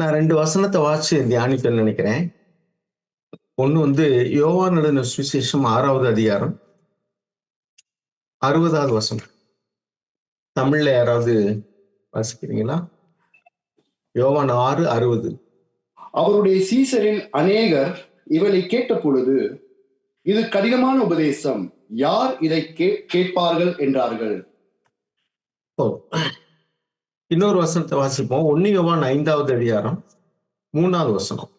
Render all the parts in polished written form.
நான் 2 வசனத்த வாசிச்சு தியானிக்கணும்னு நினைக்கிறேன். ஒண்ணு வந்து யோவான் எழுதின சுவிசேஷம் 6வது அதிகாரம் 60வது வசனம். தமிழ்ல யாராவது வாசிக்கிறீங்களா? யோவான் 6:60. அவருடைய சீசரில் அநேகர் இவளை கேட்ட பொழுது, இது கடினமான உபதேசம், யார் இதை கேட்பார்கள் என்றார்கள். இன்னொரு வசனத்தை வாசிப்போம். 1 யோவான் 5வது அதிகாரம் 3வது வசனம்.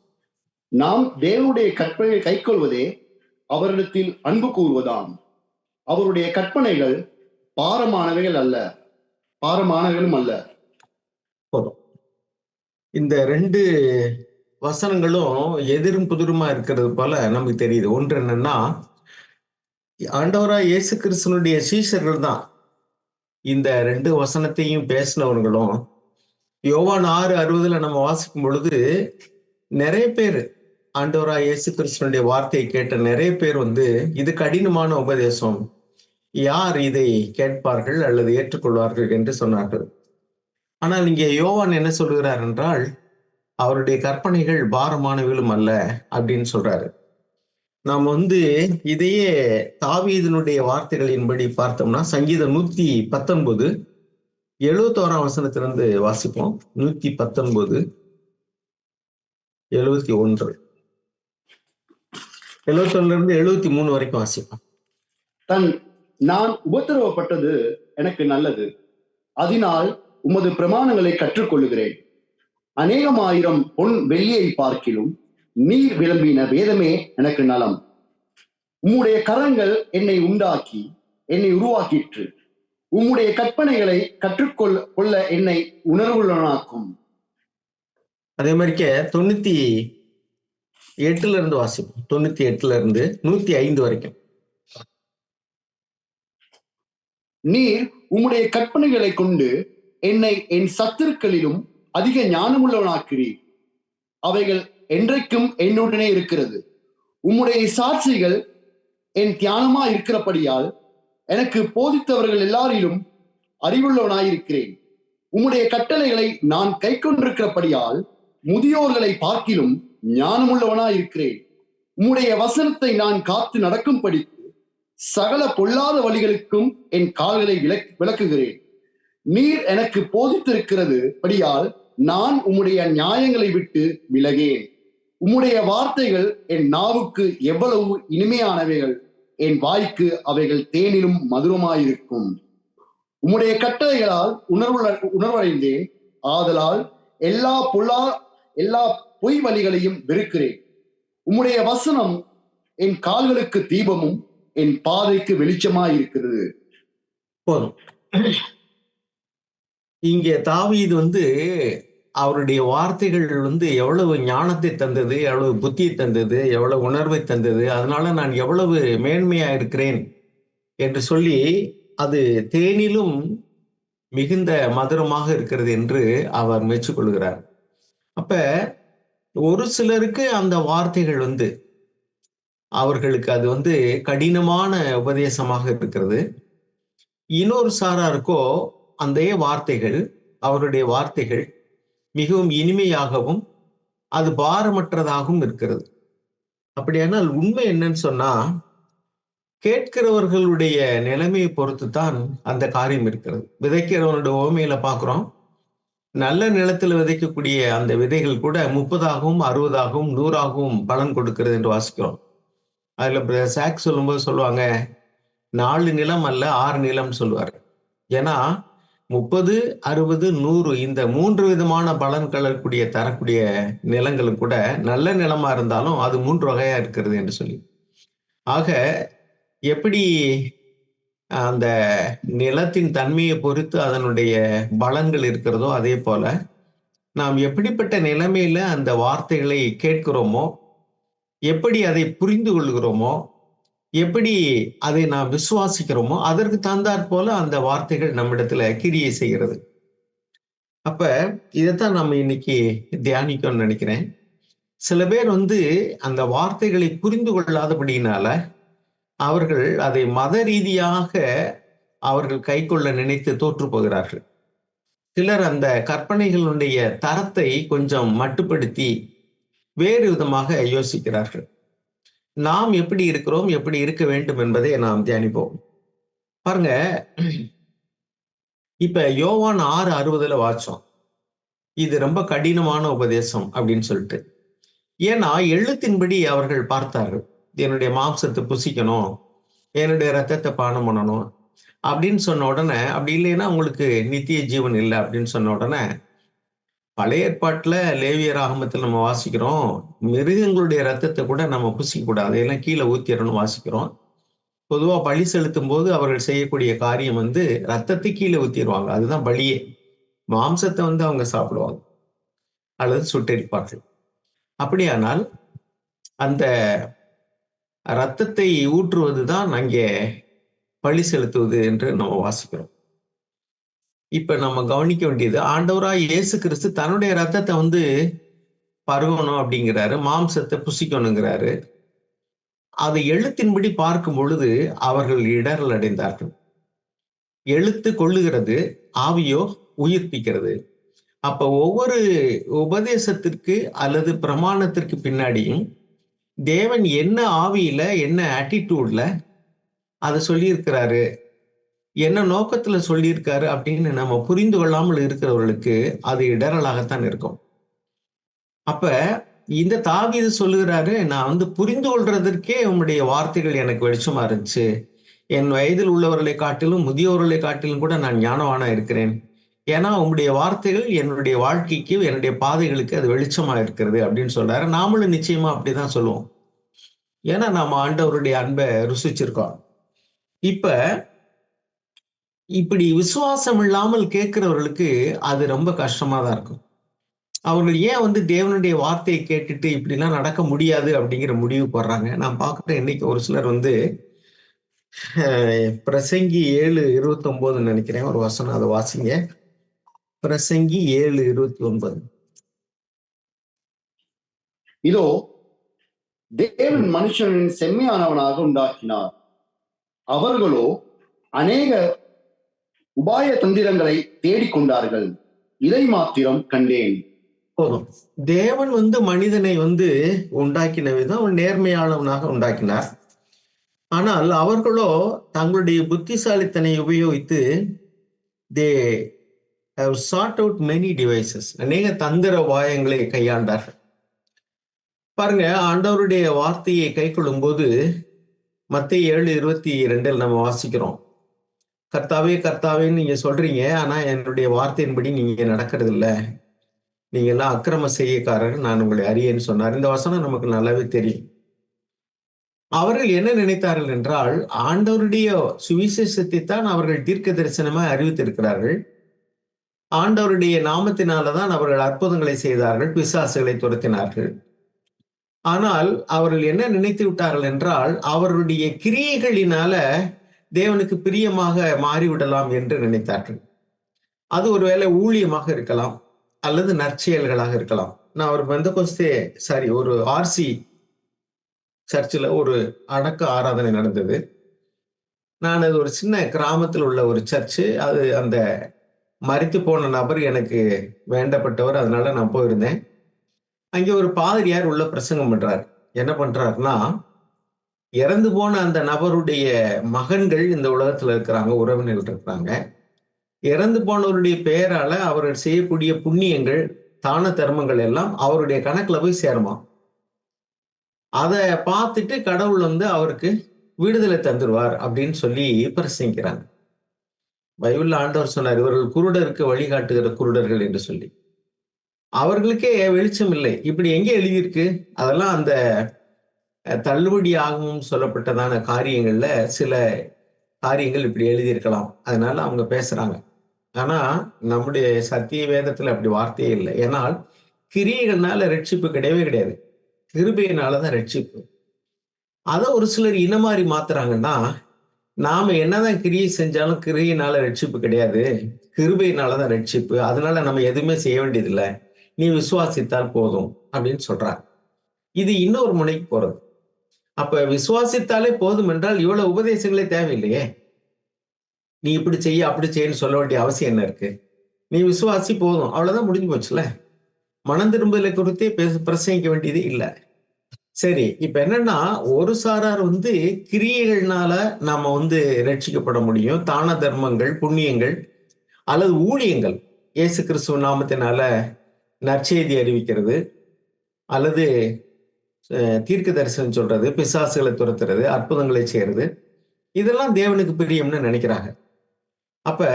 நாம் தேவனுடைய கற்பனையை கைக்கொள்வதே அவரிடத்தில் அன்பு கூறுவதாம். அவருடைய கற்பனைகள் பாரமானவைகள் அல்ல, பாரமானவைகளும் அல்ல. போதும். இந்த 2 வசனங்களும் எதிரும் புதிருமா இருக்கிறது போல நமக்கு தெரியுது. ஒன்று என்னன்னா, ஆண்டவராய் இயேசு கிறிஸ்துனுடைய சீஷர்கள் தான் இந்த 2 வசனத்தையும் பேசினவர்களும். யோவான் 6:60 நம்ம வாசிக்கும் பொழுது நிறைய பேர் ஆண்டவராய் இயேசு கிறிஸ்துனுடைய வார்த்தையை கேட்ட நிறைய பேர் வந்து, இது கடினமான உபதேசம், யார் இதை கேட்பார்கள் அல்லது ஏற்றுக்கொள்வார்கள் என்று சொன்னார்கள். ஆனால் இங்கே யோவான் என்ன சொல்கிறார் என்றால், அவருடைய கற்பனைகள் பாரமானவைகளும் அல்ல அப்படின்னு சொல்றாரு. நாம் வந்து இதையே தாவீதினுடைய வார்த்தைகளின்படி பார்த்தோம்னா, சங்கீதம் 119 71ஆம் வசனத்திலிருந்து வாசிப்போம். 119 71 71லிருந்து 73 வரைக்கும் வாசிப்போம். நான் உபத்திரவப்பட்டது எனக்கு நல்லது, அதனால் உமது பிரமாணங்களை கற்றுக்கொள்ளுகிறேன். அநேகமாயிரம் பொன் வெள்ளியை பார்க்கிலும் நீர் விளம்பின வேதமே எனக்கு நலம். உம்முடைய கரங்கள் என்னை உண்டாக்கி என்னை உருவாக்கிற்று. உம்முடைய கற்பனைகளை கற்றுக்கொள்ள என்னை உணர்வுள்ளனாக்கும். அதே மாதிரிக்க 98ல இருந்து வாசிப்போம். 98ல இருந்து 105 வரைக்கும். நீர் உம்முடைய கற்பனைகளை கொண்டு என்னை என் சத்துருக்களிலும் அதிக ஞானமுள்ளவனாக்கிறீர். அவைகள் என்றைக்கும் என்னுடனே இருக்கிறது. உம்முடைய சாட்சிகள் என் தியானமா இருக்கிறபடியால் எனக்கு போதித்தவர்கள் எல்லாரிலும் அறிவுள்ளவனாயிருக்கிறேன். உம்முடைய கட்டளைகளை நான் கை கொண்டிருக்கிறபடியால் முதியோர்களை பார்க்கிலும் ஞானமுள்ளவனாயிருக்கிறேன். உம்முடைய வசனத்தை நான் காத்து நடக்கும்படி சகல பொல்லாத வழிகளுக்கும் என் கால்களை விளக்குகிறேன். நீர் எனக்கு போதித்திருக்கிறது படியால் நான் உம்முடைய நியாயங்களை விட்டு விலகேன். உம்முடைய வார்த்தைகள் என் நாவுக்கு எவ்வளவு இனிமையானவைகள், என் வாய்க்கு அவைகள் தேனிலும் மதுரமாயிருக்கும். உம்முடைய கட்டளைகளால் உணர்வடைந்தேன், ஆதலால் எல்லா பொய் வழிகளையும் வெறுக்கிறேன். உம்முடைய வசனம் என் கால்களுக்கு தீபமும் என் பாதைக்கு வெளிச்சமாயிருக்கிறது. போதும். இங்கே தாவீது வந்து அவருடைய வார்த்தைகள் வந்து எவ்வளவு ஞானத்தை தந்தது, எவ்வளவு புத்தியை தந்தது, எவ்வளவு உணர்வை தந்தது, அதனால நான் எவ்வளவு மேன்மையா இருக்கிறேன் என்று சொல்லி, அது தேனிலும் மிகுந்த மதுரமாக இருக்கிறது என்று அவர் மெச்சுக்கொள்கிறார். அப்ப ஒரு சிலருக்கு அந்த வார்த்தைகள் வந்து அவர்களுக்கு அது வந்து கடினமான உபதேசமாக இருக்கிறது. இன்னொரு சாராருக்கோ அந்த வார்த்தைகள், அவருடைய வார்த்தைகள் மிகவும் இனிமையாகவும் அது பாரமற்றதாகவும் இருக்கிறது. அப்படியானால் உண்மை என்னன்னு சொன்னா, கேட்கிறவர்களுடைய நிலைமையை பொறுத்து தான் அந்த காரியம் இருக்கிறது. விதைக்கிறவனுடைய உவமையில பார்க்கிறோம், நல்ல நிலத்தில் விதைக்கக்கூடிய அந்த விதைகள் கூட 30ஆகவும் 60ஆகவும் 100ஆகவும் பலன் கொடுக்கிறது என்று வாசிக்கிறோம். அதுல சாக் சொல்லும்போது சொல்லுவாங்க, 4 நிலம் அல்ல 6 நிலம் சொல்லுவார். ஏன்னா 30, 60, 100 இந்த 3 விதமான பலன்கள் தரக்கூடிய நிலங்களும் கூட நல்ல நிலமா இருந்தாலும் அது 3 வகையா இருக்கிறது என்று சொல்லி. ஆக எப்படி அந்த நிலத்தின் தன்மையை பொறுத்து அதனுடைய பலன்கள் இருக்கிறதோ, அதே போல நாம் எப்படிப்பட்ட நிலைமையில அந்த வார்த்தைகளை கேட்கிறோமோ, எப்படி அதை புரிந்து கொள்கிறோமோ, எப்படி அதை நாம் விசுவாசிக்கிறோமோ, அதற்கு தந்தாற் போல அந்த வார்த்தைகள் நம்மிடத்துல கிரியை செய்கிறது. அப்ப இதைத்தான் நம்ம இன்னைக்கு தியானிக்கணும்னு நினைக்கிறேன். சில பேர் வந்து அந்த வார்த்தைகளை புரிந்து கொள்ளாதபடியினால அவர்கள் அதை மத ரீதியாக அவர்கள் கைக்கொள்ள நினைத்து தோற்று போகிறார்கள். சிலர் அந்த கற்பனைகளுடைய தரத்தை கொஞ்சம் மட்டுப்படுத்தி வேறு விதமாக யோசிக்கிறார்கள். நாம் எப்படி இருக்கிறோம், எப்படி இருக்க வேண்டும் என்பதை நாம் தியானிப்போம். பாருங்க, இப்ப யோவான் 6:60 வாச்சோம். இது ரொம்ப கடினமான உபதேசம் அப்படின்னு சொல்லிட்டு. ஏன்னா எழுத்தின்படி அவர்கள் பார்த்தார்கள். என்னுடைய மாம்சத்தை புசிக்கணும், என்னுடைய ரத்தத்தை பானம் பண்ணணும் அப்படின்னு சொன்ன உடனே, அப்படி இல்லைன்னா உங்களுக்கு நித்திய ஜீவன் இல்லை அப்படின்னு சொன்ன உடனே, பழைய ஏற்பாட்டுல லேவியராகமத்தில் நம்ம வாசிக்கிறோம், மிருகங்களுடைய ரத்தத்தை கூட நம்ம புசிக்க கூடாது, எல்லாம் கீழே ஊத்திடணும்னு வாசிக்கிறோம். பொதுவா பலி செலுத்தும் போது அவர்கள் செய்யக்கூடிய காரியம் ரத்தத்தை கீழே ஊத்திடுவாங்க. அதுதான் பலியே. மாம்சத்தை அவங்க சாப்பிடுவாங்க அல்லது சுட்டெரிப்பார்கள். அப்படியானால் அந்த ரத்தத்தை ஊற்றுவதுதான் அங்கே பலி செலுத்துவது என்று நம்ம வாசிக்கிறோம். இப்ப நம்ம கவனிக்க வேண்டியது, ஆண்டவராய் இயேசு கிறிஸ்து தன்னுடைய ரத்தத்தை பருகணும் அப்படிங்கிறாரு, மாம்சத்தை புசிக்கணுங்கிறாரு. அதை எழுத்தின்படி பார்க்கும் பொழுது அவர்கள் இடரல் அடைந்தார்கள். எழுத்து கொள்ளுகிறது, ஆவியோ உயிர்ப்பிக்கிறது. அப்ப ஒவ்வொரு உபதேசத்திற்கு அல்லது பிரமாணத்திற்கு பின்னாடியும் தேவன் என்ன ஆவியில, என்ன ஆட்டிடியூட்ல அதை சொல்லியிருக்கிறாரு, என்ன நோக்கத்துல சொல்லியிருக்காரு அப்படின்னு நம்ம புரிந்து கொள்ளாமல் இருக்கிறவர்களுக்கு அது இடரலாகத்தான் இருக்கும். அப்ப இந்த தாவீது சொல்லுகிறாரு, நான் புரிந்து கொள்றதற்கே உம்முடைய வார்த்தைகள் எனக்கு வெளிச்சமா இருந்துச்சு. என் வயதில் உள்ளவர்களை காட்டிலும் முதியோர்களை காட்டிலும் கூட நான் ஞானவானா இருக்கிறேன். ஏன்னா உம்முடைய வார்த்தைகள் என்னுடைய வாழ்க்கைக்கு, என்னுடைய பாதைகளுக்கு அது வெளிச்சமா இருக்கிறது அப்படின்னு சொல்றாரு. நாமளும் நிச்சயமா அப்படிதான் சொல்லுவோம். ஏன்னா நாம ஆண்டவருடைய அன்பை ருசிச்சிருக்கோம். இப்ப இப்படி விசுவாசம் இல்லாமல் கேட்கிறவர்களுக்கு அது ரொம்ப கஷ்டமா தான் இருக்கும். அவர்கள் ஏன் தேவனுடைய வார்த்தையை கேட்டுட்டு இப்படிலாம் நடக்க முடியாது அப்படிங்கிற முடிவு போடுறாங்க. நான் பார்க்கிறேன், இன்னைக்கு ஒரு சிலர் பிரசங்கி 7:29 நினைக்கிறேன் ஒரு வசனம், அதை வாசிங்க. பிரசங்கி 7:29. இதோ தேவன் மனுஷனின் செம்மையானவனாக உண்டாக்கினார், அவர்களோ அநேக உபாய தந்திரங்களை தேடிக்கொண்டார்கள், இதை மாத்திரம் கண்டேன். போதும். தேவன் மனிதனை உண்டாக்கின விதம் நேர்மையாளவனாக உண்டாக்கினார். ஆனால் அவர்களோ தங்களுடைய புத்திசாலித்தனை உபயோகித்து தே have sought out many devices, அநேக தந்திர உபாயங்களை கையாண்டார்கள். பாருங்க, ஆண்டவருடைய வார்த்தையை கை கொள்ளும்போது மத்தேயு 7:22 நம்ம வாசிக்கிறோம், கர்த்தாவே கர்த்தாவேன்னு நீங்க சொல்றீங்க, ஆனா என்னுடைய வார்த்தையின்படி நீங்க நடக்கிறது இல்ல, நீங்க எல்லாம் அக்கிரம செய்யக்காரர், நான் உங்களை அறியேன்னு சொன்னார். இந்த வசனம் நமக்கு நல்லாவே தெரியும். அவர்கள் என்ன நினைத்தார்கள் என்றால், ஆண்டவருடைய சுவிசேஷத்தை தான் அவர்கள் தீர்க்க தரிசனமாய் அறிவித்திருக்கிறார்கள், ஆண்டவருடைய நாமத்தினாலதான் அவர்கள் அற்புதங்களை செய்தார்கள், பிசாசுகளை துரத்தினார்கள். ஆனால் அவர்கள் என்ன நினைத்து விட்டார்கள் என்றால், அவர்களுடைய கிரியைகளினால தேவனுக்கு பிரியமாக மாறிவிடலாம் என்று நினைத்தார்கள். அது ஒருவேளை ஊழியமாக இருக்கலாம் அல்லது நற்செயல்களாக இருக்கலாம். நான் ஒரு ஆர்சி சர்ச்சில் ஒரு அடக்க ஆராதனை நடந்தது. நான் அது ஒரு சின்ன கிராமத்தில் உள்ள ஒரு சர்ச்சு. அது அந்த மரித்து போன நபர் எனக்கு வேண்டப்பட்டவர், அதனால நான் போயிருந்தேன். அங்கே ஒரு பாதிரியார் உள்ள பிரசங்கம் பண்றாரு. என்ன பண்றாருன்னா, இறந்து போன அந்த நபருடைய மகன்கள் இந்த உலகத்துல இருக்கிறாங்க, உறவினர்கள் இருக்கிறாங்க. இறந்து போனவருடைய பெயரால அவர்கள் செய்யக்கூடிய புண்ணியங்கள், தான தர்மங்கள் எல்லாம் அவருடைய கணக்குல போய் சேருமா. அதை பார்த்துட்டு கடவுள் அவருக்கு விடுதலை தந்துருவார் அப்படின்னு சொல்லி பிரசங்கிக்கிறாங்க. பைபிள்ல ஆண்டவர் சொன்னார், இவர்கள் குருடருக்கு வழிகாட்டுகிற குருடர்கள் என்று சொல்லி. அவர்களுக்கே வெளிச்சம் இல்லை. இப்படி எங்கே எழுதியிருக்கு? அதெல்லாம் அந்த தள்ளுபடியாகவும் சொல்லப்பட்டதான காரியங்கள்ல சில காரியங்கள் இப்படி எழுதியிருக்கலாம். அதனால அவங்க பேசுறாங்க. ஆனா நம்முடைய சத்திய வேதத்துல அப்படி வார்த்தையே இல்லை. ஏன்னால் கிரியைகள்னால ரட்சிப்பு கிடையவே கிடையாது, கிருபையினாலதான் ரட்சிப்பு. அதை ஒரு சிலர் இனமாறி மாத்துறாங்கன்னா, நாம என்னதான் கிரியை செஞ்சாலும் கிரியையினால ரட்சிப்பு கிடையாது, கிருபையினாலதான் ரட்சிப்பு, அதனால நம்ம எதுவுமே செய்ய வேண்டியதில்லை, நீ விசுவாசித்தால் போதும் அப்படின்னு சொல்றாங்க. இது இன்னொரு முனைக்கு போறது. அப்ப விசுவாசித்தாலே போதும் என்றால் இவ்வளவு உபதேசங்களே தேவையில்லையே. நீ இப்படி செய்ய அப்படி செய்யன்னு சொல்ல வேண்டிய அவசியம் என்ன இருக்கு? நீ விசுவாசி போதும், அவ்வளவுதான், முடிஞ்சு போச்சுல. மனம் திரும்புதலை குறித்தே பிரசங்கிக்க வேண்டியது இல்லை. சரி, இப்ப என்னன்னா, ஒரு சாரார் கிரியைகள்னால நாம ரட்சிக்கப்பட முடியும். தான தர்மங்கள், புண்ணியங்கள் அல்லது ஊழியங்கள், இயேசு கிறிஸ்துவ நாமத்தினால நற்செய்தி அறிவிக்கிறது, அல்லது தீர்க்க தரிசனம் சொல்றது, பிசாசுகளை துரத்துறது, அற்புதங்களை செய்யறது, இதெல்லாம் தேவனுக்கு பிரியம்னு நினைக்கிறாங்க. அப்ப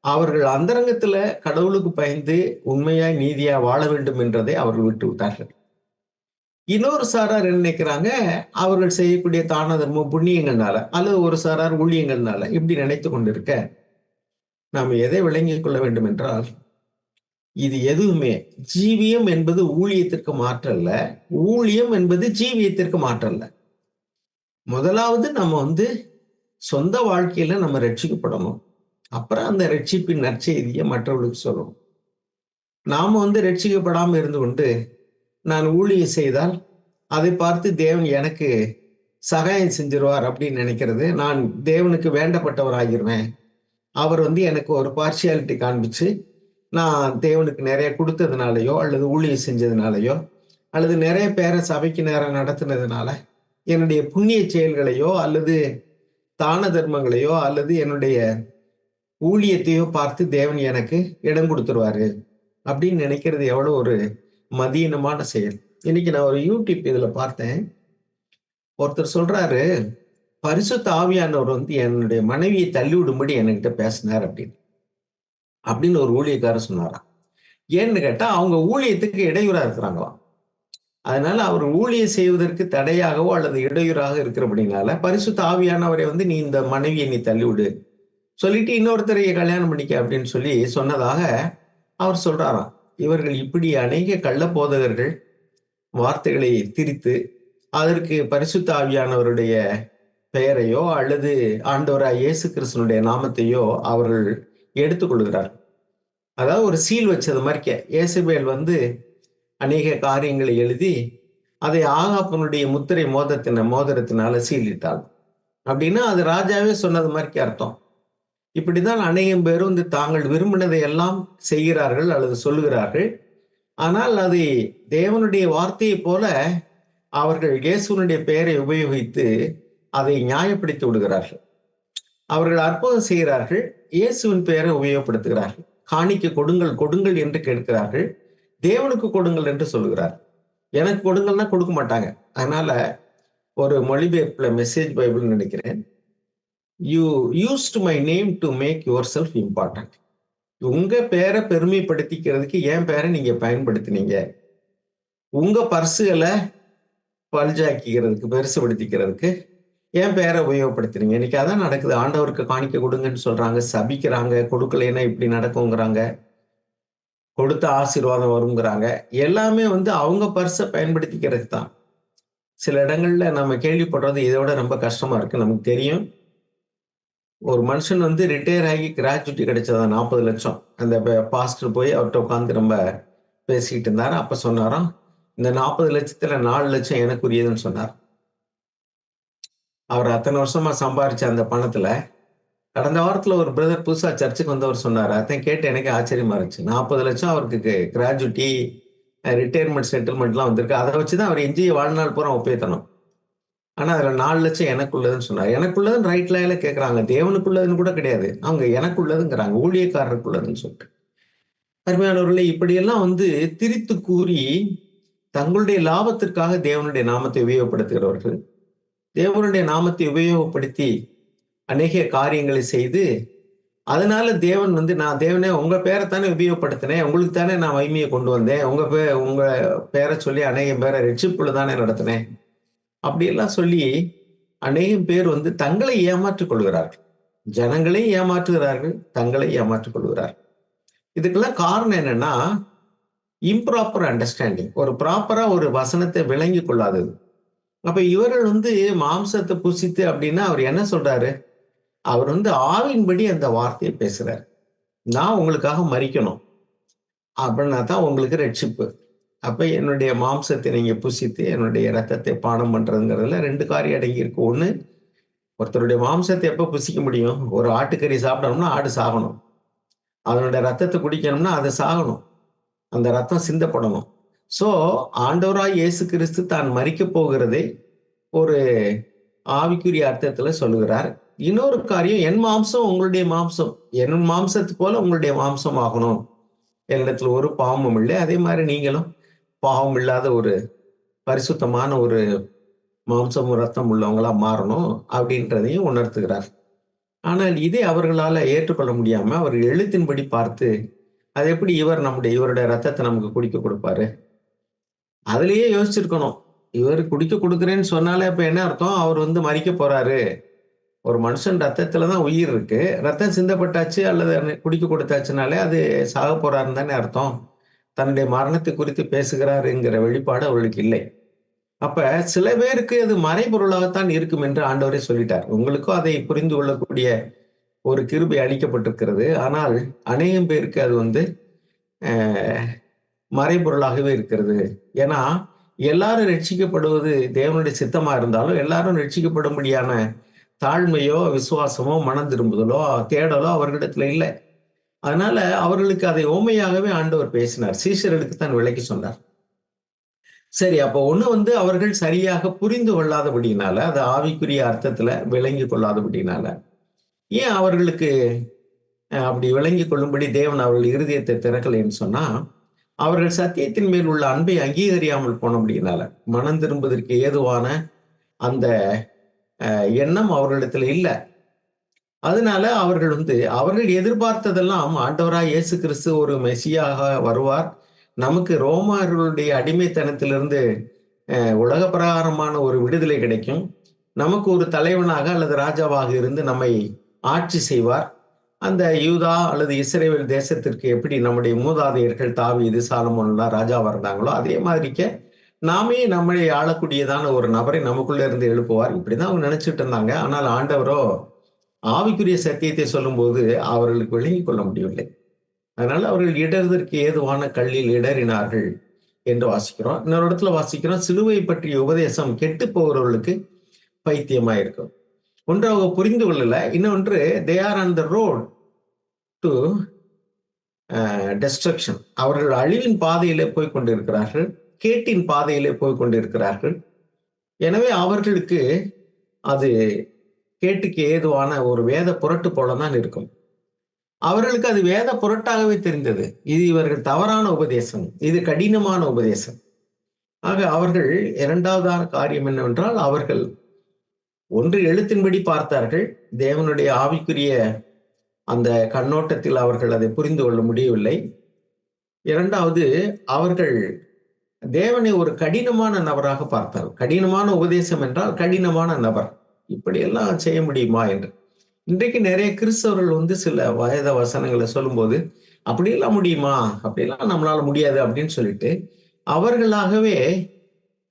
அவர்கள் அந்தரங்கத்துல கடவுளுக்கு பயந்து உண்மையாய் நீதியா வாழ வேண்டும் என்றதை அவர்கள் விட்டு விட்டார்கள். இன்னொரு சாரார் என்ன நினைக்கிறாங்க, அவர்கள் செய்யக்கூடிய தான தர்மம் புண்ணியங்கள்னால அல்லது ஒரு சாரார் ஊழியங்கள்னால இப்படி நினைத்து கொண்டிருக்க, நாம் எதை விளங்கிக் கொள்ள வேண்டும் என்றால், இது எதுவுமே ஜீவியம் என்பது ஊழியத்திற்கு மாற்றல்ல, ஊழியம் என்பது ஜீவியத்திற்கு மாற்றல்ல. முதலாவது நம்ம சொந்த வாழ்க்கையில நம்ம ரட்சிக்கப்படணும். அப்புறம் அந்த ரட்சிப்பின் நற்செய்தியை மற்றவர்களுக்கு சொல்லணும். நாம ரட்சிக்கப்படாம இருந்து கொண்டு நான் ஊழியம் செய்தால் அதை பார்த்து தேவன் எனக்கு சகாயம் செஞ்சிருவார் அப்படின்னு நினைக்கிறது, நான் தேவனுக்கு வேண்டப்பட்டவர் ஆகிருவேன். அவர் எனக்கு ஒரு பார்ஷியாலிட்டி காண்பிச்சு, நான் தேவனுக்கு நிறைய கொடுத்ததுனாலயோ அல்லது ஊழியம் செஞ்சதுனாலயோ அல்லது நிறைய பேரை சபைக்கு நேரம் நடத்தினதுனால என்னுடைய புண்ணிய செயல்களையோ அல்லது தான தர்மங்களையோ அல்லது என்னுடைய ஊழியத்தையோ பார்த்து தேவன் எனக்கு இடம் கொடுத்துருவாரு அப்படின்னு நினைக்கிறது எவ்வளவு ஒரு மதியீனமான செயல். இன்னைக்கு நான் ஒரு யூடியூப் இதுல பார்த்தேன். ஒருத்தர் சொல்றாரு, பரிசுத்த ஆவியானவர் என்னுடைய மனைவியை தள்ளி விடும்படி என்கிட்ட பேசினார் அப்படின்னு ஒரு ஊழியக்காரர் சொன்னாராம். ஏன்னு கேட்டா, அவங்க ஊழியத்துக்கு இடையூறா இருக்கிறாங்களாம். அதனால அவர் ஊழியம் செய்வதற்கு தடையாகவோ அல்லது இடையூறாக இருக்கிறபடினால பரிசுத்த ஆவியானவரை நீ இந்த மனைவியை நீ தள்ளிவிடு சொல்லிட்டு இன்னொருத்தரைய கல்யாணம் பண்ணிக்க அப்படின்னு சொல்லி சொன்னதாக அவர் சொல்றாராம். இவர்கள் இப்படி அநேக கள்ள போதகர்கள் வார்த்தைகளை திரித்து அதற்கு பரிசுத்த ஆவியானவருடைய பெயரையோ அல்லது ஆண்டவராய் இயேசு கிறிஸ்துனுடைய நாமத்தையோ அவர்கள் எடுத்துக்கொள்கிறார். அதாவது ஒரு சீல் வச்சது மாதிரி இயேசபேல் அநேக காரியங்களை எழுதி அதை ஆகாப்பனுடைய முத்திரை மோதிரத்தினால சீலிட்டாள் அப்படின்னா அது ராஜாவே சொன்னது மாதிரி அர்த்தம். இப்படிதான் அநேகம் பேரும் தாங்கள் விரும்பினதை எல்லாம் செய்கிறார்கள் அல்லது சொல்லுகிறார்கள். ஆனால் அது தேவனுடைய வார்த்தையை போல அவர்கள் இயேசுனுடைய பெயரை உபயோகித்து அதை நியாயப்படுத்தி விடுகிறார்கள். அவர்கள் அற்புதம் செய்கிறார்கள், இயேசுவின் பெயரை உபயோகப்படுத்துகிறார்கள். காணிக்க கொடுங்கள் கொடுங்கள் என்று கேட்கிறார்கள், தேவனுக்கு கொடுங்கள் என்று சொல்லுகிறார். எனக்கு கொடுங்கள்னா கொடுக்க மாட்டாங்க. அதனால ஒரு மொழிபெயர்ப்புல மெசேஜ் பைபிள் நினைக்கிறேன், you used my name to make yourself important. உங்க பேரை பெருமைப்படுத்திக்கிறதுக்கு என் பேரை நீங்க பயன்படுத்தினீங்க. உங்க பர்சுகளை பல்ஜாக்கிக்கிறதுக்கு பெருசுபடுத்திக்கிறதுக்கு என் பேரை உபயோகப்படுத்துறீங்க. இன்னைக்கு அதான் நடக்குது. ஆண்டவருக்கு காணிக்க கொடுங்கன்னு சொல்றாங்க, சபிக்கிறாங்க, கொடுக்கலைன்னா இப்படி நடக்குங்கிறாங்க, கொடுத்த ஆசீர்வாதம் வருங்கிறாங்க. எல்லாமே அவங்க பர்ஸை பயன்படுத்திக்கிறதுக்கு தான். சில இடங்கள்ல நம்ம கேள்விப்படுறது இதோட ரொம்ப கஷ்டமா இருக்கு. நமக்கு தெரியும், ஒரு மனுஷன் ரிட்டையர் ஆகி கிராஜுவிட்டி கிடைச்சதா 40 லட்சம். அந்த பாஸ்டர் போய் அவர்கிட்ட உட்காந்து ரொம்ப பேசிக்கிட்டு இருந்தாரு. அப்ப சொன்னாராம், இந்த 40 லட்சத்துல 4 லட்சம் எனக்குரியதுன்னு சொன்னார். அவர் அத்தனை வருஷமா சம்பாரிச்ச அந்த பணத்துல கடந்த வாரத்துல ஒரு பிரதர் புதுசா சர்ச்சுக்கு வந்தவர் சொன்னார். அதான் கேட்டு எனக்கு ஆச்சரியமா இருந்துச்சு. 40 லட்சம் அவருக்கு கிராஜுவிட்டி, ரிட்டையர்மெண்ட், செட்டில்மெண்ட்லாம் வந்திருக்கு. அதை வச்சுதான் அவர் எஞ்சிய வாழ்நாள் பூரா ஒப்பேத்தணும். ஆனா அதுல 4 லட்சம் எனக்குள்ளதுன்னு சொன்னார். எனக்குள்ளதுன்னு ரைட் லைன்ல கேட்கறாங்க. தேவனுக்குள்ளதுன்னு கூட கிடையாது, அவங்க எனக்குள்ளதுங்கிறாங்க, ஊழியக்காரருக்குள்ளதுன்னு சொல்லிட்டு. அருமையானவர்களே, இப்படியெல்லாம் திரித்து கூறி தங்களுடைய லாபத்திற்காக தேவனுடைய நாமத்தை உபயோகப்படுத்துகிறவர்கள், தேவனுடைய நாமத்தை உபயோகப்படுத்தி அநேக காரியங்களை செய்து, அதனால தேவன் நான் தேவனே உங்க பேரைத்தானே உபயோகப்படுத்தினேன், உங்களுக்கு தானே நான் மகிமையை கொண்டு வந்தேன், உங்க பேரை சொல்லி அநேக பேரை ரட்சிப்புல தானே நடத்தினேன் அப்படியெல்லாம் சொல்லி அநேகம் பேர் தங்களை ஏமாற்றிக் கொள்கிறார்கள். ஜனங்களை ஏமாற்றுகிறார்கள், தங்களை ஏமாற்றிக் கொள்கிறார்கள். இதுக்கெல்லாம் காரணம் என்னன்னா, இம்ப்ராப்பர் அண்டர்ஸ்டாண்டிங். ஒரு ப்ராப்பரா ஒரு வசனத்தை விளங்கி கொள்ளாதது. அப்ப இவர்கள் மாம்சத்தை புசித்து அப்படின்னா அவர் என்ன சொல்றாரு? அவர் ஆவின்படி அந்த வார்த்தையை பேசுறாரு. நான் உங்களுக்காக மரிக்கணும் அப்படின்னா தான் உங்களுக்கு ரட்சிப்பு. அப்ப என்னுடைய மாம்சத்தை நீங்க புசித்து என்னுடைய ரத்தத்தை பானம் பண்றதுங்கிறதுல 2 காரியம் அடங்கி இருக்கு. ஒண்ணு, ஒருத்தருடைய மாம்சத்தை எப்ப புசிக்க முடியும்? ஒரு ஆட்டுக்கறி சாப்பிடணும்னா ஆடு சாகணும். அதனுடைய ரத்தத்தை குடிக்கணும்னா அது சாகணும், அந்த ரத்தம் சிந்தப்படணும். சோ ஆண்டவராய் இயேசு கிறிஸ்து தான் மரிக்க போகிறதை ஒரு ஆவிக்குரிய அர்த்தத்துல சொல்லுகிறார். இன்னொரு காரியம், என் மாம்சம் உங்களுடைய மாம்சம், என் மாம்சத்து போல உங்களுடைய மாம்சம் ஆகணும், என்னிடத்துல ஒரு பாவமும் இல்லை, அதே மாதிரி நீங்களும் பாவம் இல்லாத ஒரு பரிசுத்தமான ஒரு மாம்சம் ரத்தம் உள்ளவங்களா மாறணும் அப்படின்றதையும் உணர்த்துகிறார். ஆனால் இதை அவர்களால ஏற்றுக்கொள்ள முடியாம அவர்கள் எழுத்தின்படி பார்த்து, அது எப்படி இவருடைய ரத்தத்தை நமக்கு குடிக்க கொடுப்பாரு? அதுலயே யோசிச்சிருக்கணும். இவர் குடிக்க கொடுக்கிறேன்னு சொன்னாலே அப்ப என்ன அர்த்தம்? அவர் மரிக்க போறாரு. ஒரு மனுஷன் ரத்தத்துல தான் உயிர் இருக்கு. ரத்தம் சிந்தப்பட்டாச்சு அல்லது குடிக்க கொடுத்தாச்சுனாலே அது சாக போறாருன்னு தானே அர்த்தம். தன்னுடைய மரணத்தை குறித்து பேசுகிறாருங்கிற வெளிப்பாடு அவர்களுக்கு இல்லை. அப்ப சில பேருக்கு அது மறைபொருளாகத்தான் இருக்கும் என்று ஆண்டவரே சொல்லிட்டார். உங்களுக்கும் அதை புரிந்து கொள்ளக்கூடிய ஒரு கிருபை அளிக்கப்பட்டிருக்கிறது. ஆனால் அநேகம் பேருக்கு அது மறைபொருளாகவே இருக்கிறது. ஏன்னா எல்லாரும் ரட்சிக்கப்படுவது தேவனுடைய சித்தமா இருந்தாலும் எல்லாரும் ரட்சிக்கப்படும்படியான தாழ்மையோ விசுவாசமோ மனம் திரும்புதலோ தேடலோ அவர்களிடத்துல இல்லை. அதனால அவர்களுக்கு அதை ஓமையாகவே ஆண்டவர் பேசினார். சீஷர்களுக்கு தான் விளக்கி சொன்னார். சரி, அப்போ ஒண்ணு அவர்கள் சரியாக புரிந்து கொள்ளாதபடினால, அது ஆவிக்குரிய அர்த்தத்துல விளங்கி கொள்ளாதபடினால, ஏன் அவர்களுக்கு அப்படி விளங்கி கொள்ளும்படி தேவன் அவர்கள் இருதயத்தை திறக்கலைன்னு சொன்னா, அவர்கள் சத்தியத்தின் மேல் உள்ள அன்பை அங்கீகரியாமல் போனபடினால, மனம் திரும்புவதற்கு ஏதுவான அந்த எண்ணம் அவர்களிடத்துல இல்லை. அதனால அவர்கள் அவர்கள் எதிர்பார்த்ததெல்லாம் ஆண்டவராய் இயேசு கிறிஸ்து ஒரு மெசியாக வருவார், நமக்கு ரோமர்களுடைய அடிமைத்தனத்திலிருந்து உலக பிரகாரமான ஒரு விடுதலை கிடைக்கும், நமக்கு ஒரு தலைவனாக அல்லது ராஜாவாக இருந்து நம்மை ஆட்சி செய்வார். அந்த யூதா அல்லது இஸ்ரவேல் தேசத்திற்கு எப்படி நம்முடைய மூதாதையர்கள் தாவீது சாலமோன்லாம் ராஜாவா இருந்தாங்களோ அதே மாதிரிக்க நாமே நம்மளை ஆளக்கூடியதான ஒரு நபரை நமக்குள்ள இருந்து எழுப்புவார். இப்படிதான் அவங்க நினைச்சிட்டு இருந்தாங்க. ஆனால் ஆண்டவரோ ஆவிக்குரிய சத்தியத்தை சொல்லும்போது அவர்களுக்கு விளங்கிக் கொள்ள முடியவில்லை. அதனால அவர்கள் இடறுவதற்கு ஏதுவான கல்லில் இடறினார்கள் என்று வாசிக்கிறோம். இன்னொரு இடத்துல வாசிக்கிறோம், சிலுவை பற்றிய உபதேசம் கெட்டு போகிறவர்களுக்கு பைத்தியமா இருக்கும். ஒன்று அவங்க புரிந்து கொள்ளல, இன்னொன்று they are on the road to destruction. அவர்கள் அழிவின் பாதையிலே போய் கொண்டிருக்கிறார்கள், கேட்டின் பாதையிலே போய் கொண்டிருக்கிறார்கள். எனவே அவர்களுக்கு அது கேட்டுக்கு ஏதுவான ஒரு வேத புரட்டு போலதான் இருக்கும். அவர்களுக்கு அது வேத புரட்டாகவே தெரிந்தது. இது இவர்கள் தவறான உபதேசம், இது கடினமான உபதேசம். ஆக அவர்கள் இரண்டாவதான காரியம் என்னவென்றால், அவர்கள் ஒன்று எழுத்தின்படி பார்த்தார்கள், தேவனுடைய ஆவிக்குரிய அந்த கண்ணோட்டத்தில் அவர்கள் அதை புரிந்து கொள்ள முடியவில்லை. இரண்டாவது, அவர்கள் தேவனை ஒரு கடினமான நபராக பார்த்தார்கள். கடினமான உபதேசம் என்றால் கடினமான நபர், இப்படியெல்லாம் செய்ய முடியுமா என்று. இன்றைக்கு நிறைய கிறிஸ்தவர்கள் சில வேத வசனங்களை சொல்லும்போது அப்படியெல்லாம் முடியுமா, அப்படியெல்லாம் நம்மளால முடியாது அப்படின்னு சொல்லிட்டு அவர்களாகவே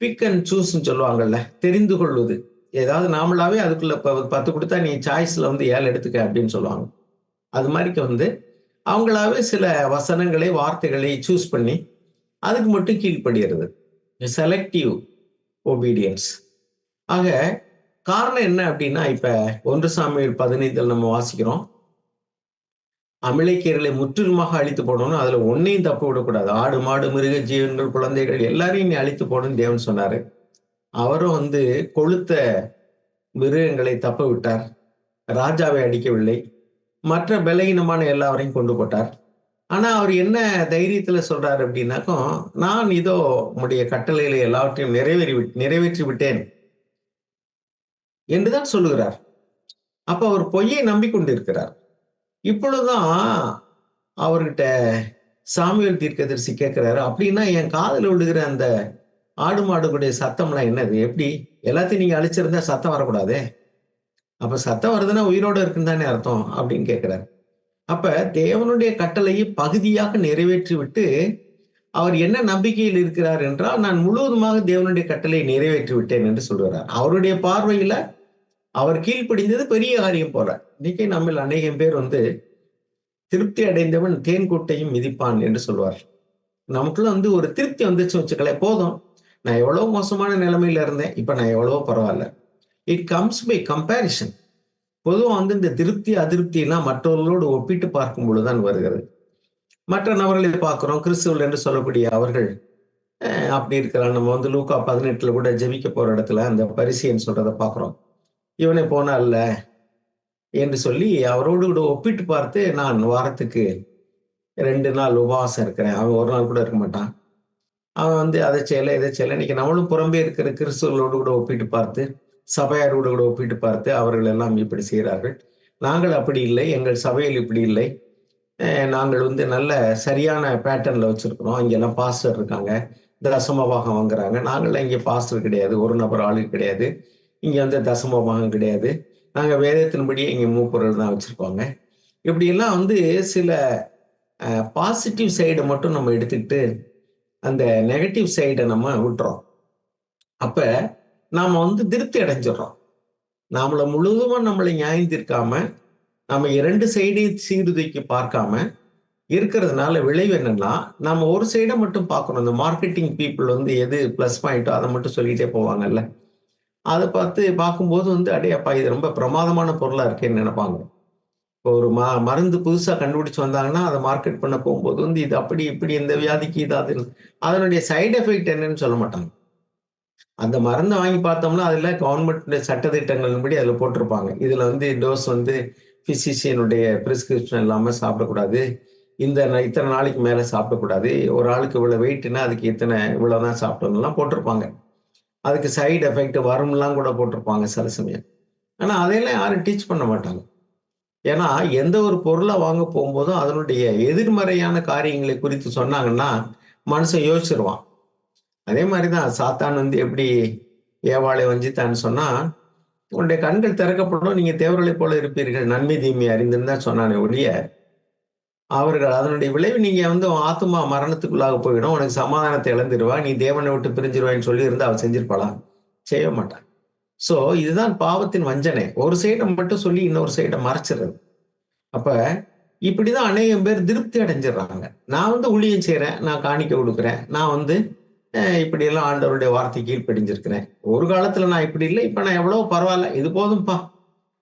பிக் அண்ட் சூஸ்ன்னு சொல்லுவாங்கல்ல, தெரிந்து கொள்வது. ஏதாவது நாமளாவே அதுக்குள்ள 10 கொடுத்தா நீ சாய்ஸ்ல 7 எடுத்துக்க அப்படின்னு சொல்லுவாங்க. அது மாதிரி அவங்களாவே சில வசனங்களை வார்த்தைகளை சூஸ் பண்ணி அதுக்கு மட்டும் கீழ்ப்படுகிறது, செலக்டிவ் ஒபீடியன்ஸ். ஆக காரணம் என்ன அப்படின்னா, இப்ப 1 சாமுவேல் 15 நம்ம வாசிக்கிறோம், அமிலைக்கீரலை முற்றிலுமாக அழித்து போடணும், அதுல ஒன்னையும் தப்பு விடக்கூடாது, ஆடு மாடு மிருக ஜீவன்கள் குழந்தைகள் எல்லாரையும் நீ அழித்து போடணும்னு தேவன் சொன்னாரு. அவரும் கொளுத்த மிருகங்களை தப்ப விட்டார், ராஜாவை அடிக்கவில்லை, மற்ற பலகீனமான எல்லாரையும் கொண்டு போட்டார். ஆனா அவர் என்ன தைரியத்துல சொல்றாரு அப்படின்னாக்கும், நான் இதோ உம்முடைய கட்டளைகளை எல்லாவற்றையும் நிறைவேற்றி விட்டேன் என்றுதான் சொல்லுகிறார். அப்ப அவர் பொய்யை நம்பிக்கொண்டிருக்கிறார். இப்பொழுதுதான் அவர்கிட்ட சாமுவேல் தீர்க்கதரிசி கேட்கிறாரு, அப்படின்னா என் காதுல விழுகிற அந்த ஆடு மாடுகளுடைய சத்தம்லாம் என்னது, எப்படி எல்லாத்தையும் நீங்க அழிச்சிருந்தா சத்தம் வரக்கூடாதே, அப்ப சத்தம் வருதுன்னா உயிரோட இருக்குன்னு தானே அர்த்தம் அப்படின்னு கேட்கிறாரு. அப்ப தேவனுடைய கட்டளையை பகுதியாக நிறைவேற்றி விட்டு அவர் என்ன நம்பிக்கையில் இருக்கிறார் என்றால், நான் முழுவதுமாக தேவனுடைய கட்டளையை நிறைவேற்றி விட்டேன் என்று சொல்கிறார். அவருடைய பார்வையில அவர் கீழ்ப்படிந்தது பெரிய காரியம் போல. இன்னைக்கு நம்ம அநேகம் பேர் திருப்தி அடைந்தவன் தேன் கூட்டையும் மிதிப்பான் என்று சொல்வார். நமக்குள்ள ஒரு திருப்தி வந்துச்சு வச்சுக்கல, போதும், நான் எவ்வளவு மோசமான நிலைமையில இருந்தேன், இப்ப நான் எவ்வளவோ பரவாயில்ல. It comes by comparison. பொதுவா வந்து இந்த திருப்தி அதிருப்தினா மற்றவர்களோடு ஒப்பிட்டு பார்க்கும் பொழுதுதான் வருகிறது. மற்ற நபர்களை பார்க்கிறோம், கிறிஸ்துவர்கள் என்று சொல்லக்கூடிய அவர்கள் அப்படி இருக்கிறான். நம்ம வந்து லூக்கா 18ல கூட ஜெபிக்க போற இடத்துல அந்த பரிசேயன் சொல்றத பார்க்கிறோம். இவனை போனால்ல என்று சொல்லி அவரோடு கூட ஒப்பிட்டு பார்த்து, நான் வாரத்துக்கு 2 நாள் உபவாசம் இருக்கிறேன். அவன் 1 நாள் கூட இருக்க மாட்டான். அவன் வந்து அதை செய்யல, இதை செய்யல. இன்னைக்கு நம்மளும் புறம்பே இருக்கிற கிறிஸ்தவர்களோடு கூட ஒப்பிட்டு பார்த்து, சபையாரோடு கூட ஒப்பிட்டு பார்த்து, அவர்கள் எல்லாம் இப்படி செய்கிறார்கள். நாங்கள் அப்படி இல்லை. எங்கள் சபையில் இப்படி இல்லை. நாங்கள் வந்து நல்ல சரியான பேட்டர்ன்ல வச்சிருக்கிறோம். இங்கெல்லாம் பாஸ்டர் இருக்காங்க. தசமபாகம் வாங்குறாங்க. நாங்கள்லாம் இங்க பாஸ்டர் கிடையாது. ஒரு நபர் ஆளு கிடையாது. இங்க வந்து தசமபாகம் கிடையாது. நாங்க வேதத்தின்படியே இங்க மூப்பொருள் தான் வச்சிருக்கோங்க. இப்படியெல்லாம் வந்து சில பாசிட்டிவ் சைட மட்டும் நம்ம எடுத்துக்கிட்டு, அந்த நெகட்டிவ் சைட நம்ம விட்டுறோம். அப்ப நாம வந்து திருப்தி அடைஞ்சிடுறோம். நாமள முழுவதுமா நம்மளை நியாயம் தீர்க்காம, நம்ம 2 சைடையும் சீர்தூக்கி பார்க்காம இருக்கிறதுனால விளைவு என்னன்னா, நாம ஒரு சைட மட்டும் பார்க்கணும். இந்த மார்க்கெட்டிங் பீப்பிள் வந்து எது பிளஸ் பாயிண்டோ அத மட்டும் சொல்லிட்டே போவாங்கல்ல. அத பார்க்கும்போது வந்து, "அடே அப்பா! இது ரொம்ப பிரமாதமான பொருளா இருக்கேன்னு" நெனைப்பாங்க. இப்போ ஒரு மருந்து புதுசா கண்டுபிடிச்சு வந்தாங்கன்னா, அத மார்க்கெட் பண்ண போகும்போது வந்து, இது அப்படி, இப்படி இந்த வியாதிக்கு இது அதுன்னு. அதனுடைய சைட் எஃபெக்ட் என்னன்னு சொல்ல மாட்டாங்க. அந்த மருந்த வாங்கி பார்த்தோம்னா, அதுல கவர்ன்மெண்ட் சட்டதிட்டங்களின்படி அதுல போட்டிருப்பாங்க. இதுல வந்து டோஸ் வந்து பிசிசியனுடைய பிரிஸ்கிரிப்ஷன் இல்லாம சாப்பிடக்கூடாது. இத்தனை நாளைக்கு மேல சாப்பிடக்கூடாது. ஒரு ஆளுக்கு இவ்வளவு வெயிட்னா, அதுக்கு இவ்வளவுதான் சாப்பிடணும்லாம் போட்டிருப்பாங்க. அதுக்கு சைடு எஃபெக்ட் வரும்லாம் கூட போட்டிருப்பாங்க சில சமயம். ஆனா அதையெல்லாம் யாரும் டீச் பண்ண மாட்டாங்க. ஏன்னா, எந்த ஒரு பொருள வாங்க போம்போதும், அதனுடைய எதிர்மறையான காரியங்களை குறித்து சொன்னாங்கன்னா, மனுஷன் யோசிச்சுருவான். அதே மாரி தான் சாத்தான் வந்து எப்படி ஏவாளை வஞ்சித்தான்னு சொன்னா, "உன்னுடைய கண்கள் திறக்கப்படும். நீங்க தேவர்களைப் போல இருப்பீர்கள். நன்மை, தீமையை அறிந்துன்னு" தான் சொன்னானே ஒழிய, அவர்கள் அதனுடைய விளைவு நீங்க வந்து உன் ஆத்துமா மரணத்துக்குள்ளாக போயிடும். உனக்கு சமாதானத்தை இழந்துருவா. நீ தேவனை விட்டு பிரிஞ்சிருவாய்ன்னு சொல்லியிருந்தா அவ செஞ்சிருப்பாளா? செய்ய மாட்டா. சோ, இதுதான் பாவத்தின் வஞ்சனை. ஒரு சைட மட்டும் சொல்லி இன்னொரு சைட மறைச்சிறது. அப்ப இப்படிதான் அநேகம் பேர் திருப்தி அடைஞ்சிடுறாங்க. நான் வந்து ஊழியம் செய்றேன். நான் காணிக்கை குடுக்குறேன். நான் வந்து இப்படியெல்லாம் ஆண்டவருடைய வார்த்தைக்கு கீழ்ப்படிஞ்சிருக்கிறேன். ஒரு காலத்துல நான் இப்படி இல்ல. இப்ப நான் எவ்வளவோ பரவால்ல. இது போதும்பா.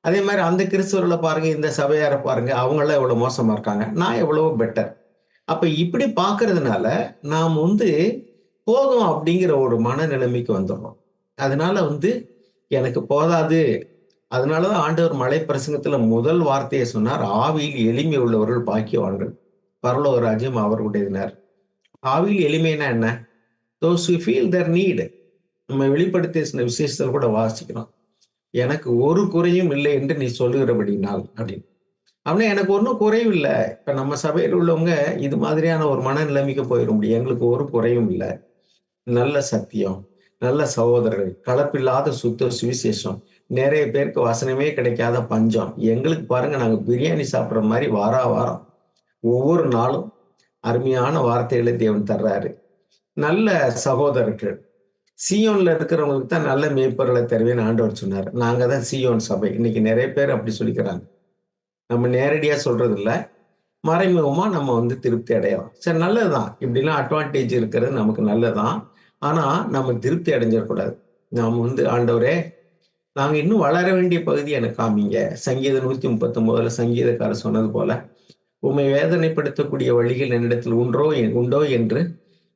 அதே மாரி அந்த கிறிஸ்தவர்கள பாருங்க, இந்த சபையார பாருங்க. அவங்கலாம் எவ்வளவு மோசமா இருக்காங்க. நான் எவ்வளவோ பெட்டர். அப்ப இப்படி பார்க்கறதுனால, நாம் வந்து போதும் அப்படிங்கிற ஒரு மனநிலைமைக்கு வந்துர்றோம். அதனால வந்து எனக்கு போதாது. அதனால தான் ஆண்டவர் மலை பிரசங்கத்துல முதல் வார்த்தைய சொன்னார். ஆவியில் எளிமை உள்ளவர்கள் பாக்கியவான்கள். பரலோக ராஜ்யம் அவர்களுடையதுன்னார். ஆவியில் எளிமைன்னா என்ன? Those who feel their need. நம்ம வெளிப்படுத்திய சில விசேஷத்துல கூட வாசிக்கிறோம். எனக்கு ஒரு குறையும் இல்லை என்று நீ சொல்லுகிறபடினால் அப்படின்னு. அப்படின்னா எனக்கு ஒண்ணும் குறைவு இல்ல. இப்ப நம்ம சபையில உள்ளவங்க இது மாதிரியான ஒரு மனநிலைமைக்கு போயிற முடியும். எங்களுக்கு ஒரு குறையும் இல்ல. நல்ல சத்தியம், நல்ல சகோதரர்கள், கலப்பில்லாத சுத்த சுவிசேஷம், நிறைய பேருக்கு வசனமே கிடைக்காத பஞ்சம். எங்களுக்கு பாருங்க நாங்க பிரியாணி சாப்பிடுற மாரி வாரம் ஒவ்வொரு நாளும் அருமையான வார்த்தைகளை தேவன் தர்றாரு. நல்ல சகோதரர்கள். சீயோன்ல இருக்கிறவங்களுக்கு தான் நல்ல மேய்ப்பர்களை தருவேன்னு ஆண்டவர் சொன்னாரு. நாங்க தான் சீயோன் சபை. இன்னைக்கு நிறைய பேர் அப்படி சொல்லிக்கிறாங்க. நம்ம நேரடியா சொல்றது இல்ல. மறைமுகமா நம்ம வந்து திருப்தி அடையலாம். சரி நல்லதுதான். இப்படிலாம் அட்வான்டேஜ் இருக்கிறது நமக்கு நல்லதுதான். ஆனா, நம்ம திருப்தி அடைஞ்சிடக்கூடாது. நாம வந்து ஆண்டவரே, நாங்க இன்னும் வளர வேண்டிய பகுதி எனக்கு காமிங்க. சங்கீதம் 139ல சங்கீதக்காரர் சொன்னது போல, உம்மை வேதனைப்படுத்தக்கூடிய வழிகள் என்னிடத்தில் உண்டோ என்று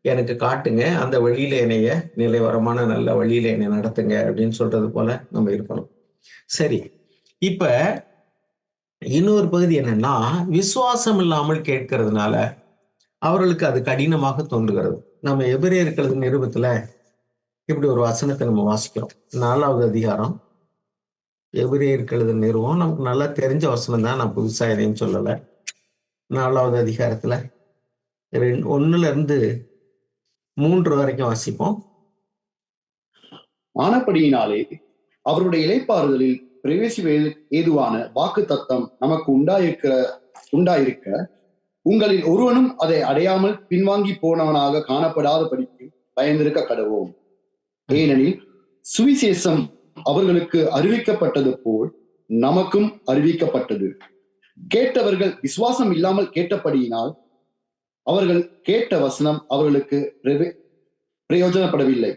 எனக்கு காட்டுங்க. அந்த வழியில என்னைய நிலைவரமான நல்ல வழியில என்னை நடத்துங்க அப்படின்னு சொல்றது போல நம்ம இருக்கணும். சரி. இப்ப இன்னொரு பகுதி என்னன்னா, விசுவாசம் இல்லாமல் கேட்கிறதுனால அவர்களுக்கு அது கடினமாக தோன்றுகிறது. நம்ம எபிரேயர் எழுதின நிருபத்துல இப்படி ஒரு வசனத்தை நம்ம வாசிக்கிறோம். 4வது அதிகாரம் எபிரேயர் எழுதின நிருபம் நமக்கு நல்லா தெரிஞ்ச வசனம் தான். நான் புதுசா எதையும் சொல்லல. 4வது அதிகாரத்துல 1ல இருந்து 3 வரைக்கும் வாசிப்போம். ஆனபடியினாலே அவருடைய இளைப்பாறுதலில் பிரவேசிப்பது ஏதுவான வாக்கு தத்தம் நமக்கு உண்டாயிருக்க உங்களில் ஒருவனும் அதை அடையாமல் பின்வாங்கி போனவனாக காணப்படாதபடிக்கு பயந்திருக்க கடவோம். ஏனெனில் சுவிசேஷம் அவர்களுக்கு அறிவிக்கப்பட்டது போல் நமக்கும் அறிவிக்கப்பட்டது. கேட்டவர்கள் விசுவாசம் இல்லாமல் கேட்டபடியினால் அவர்கள் கேட்ட வசனம் அவர்களுக்கு பிரயோஜனப்படவில்லை.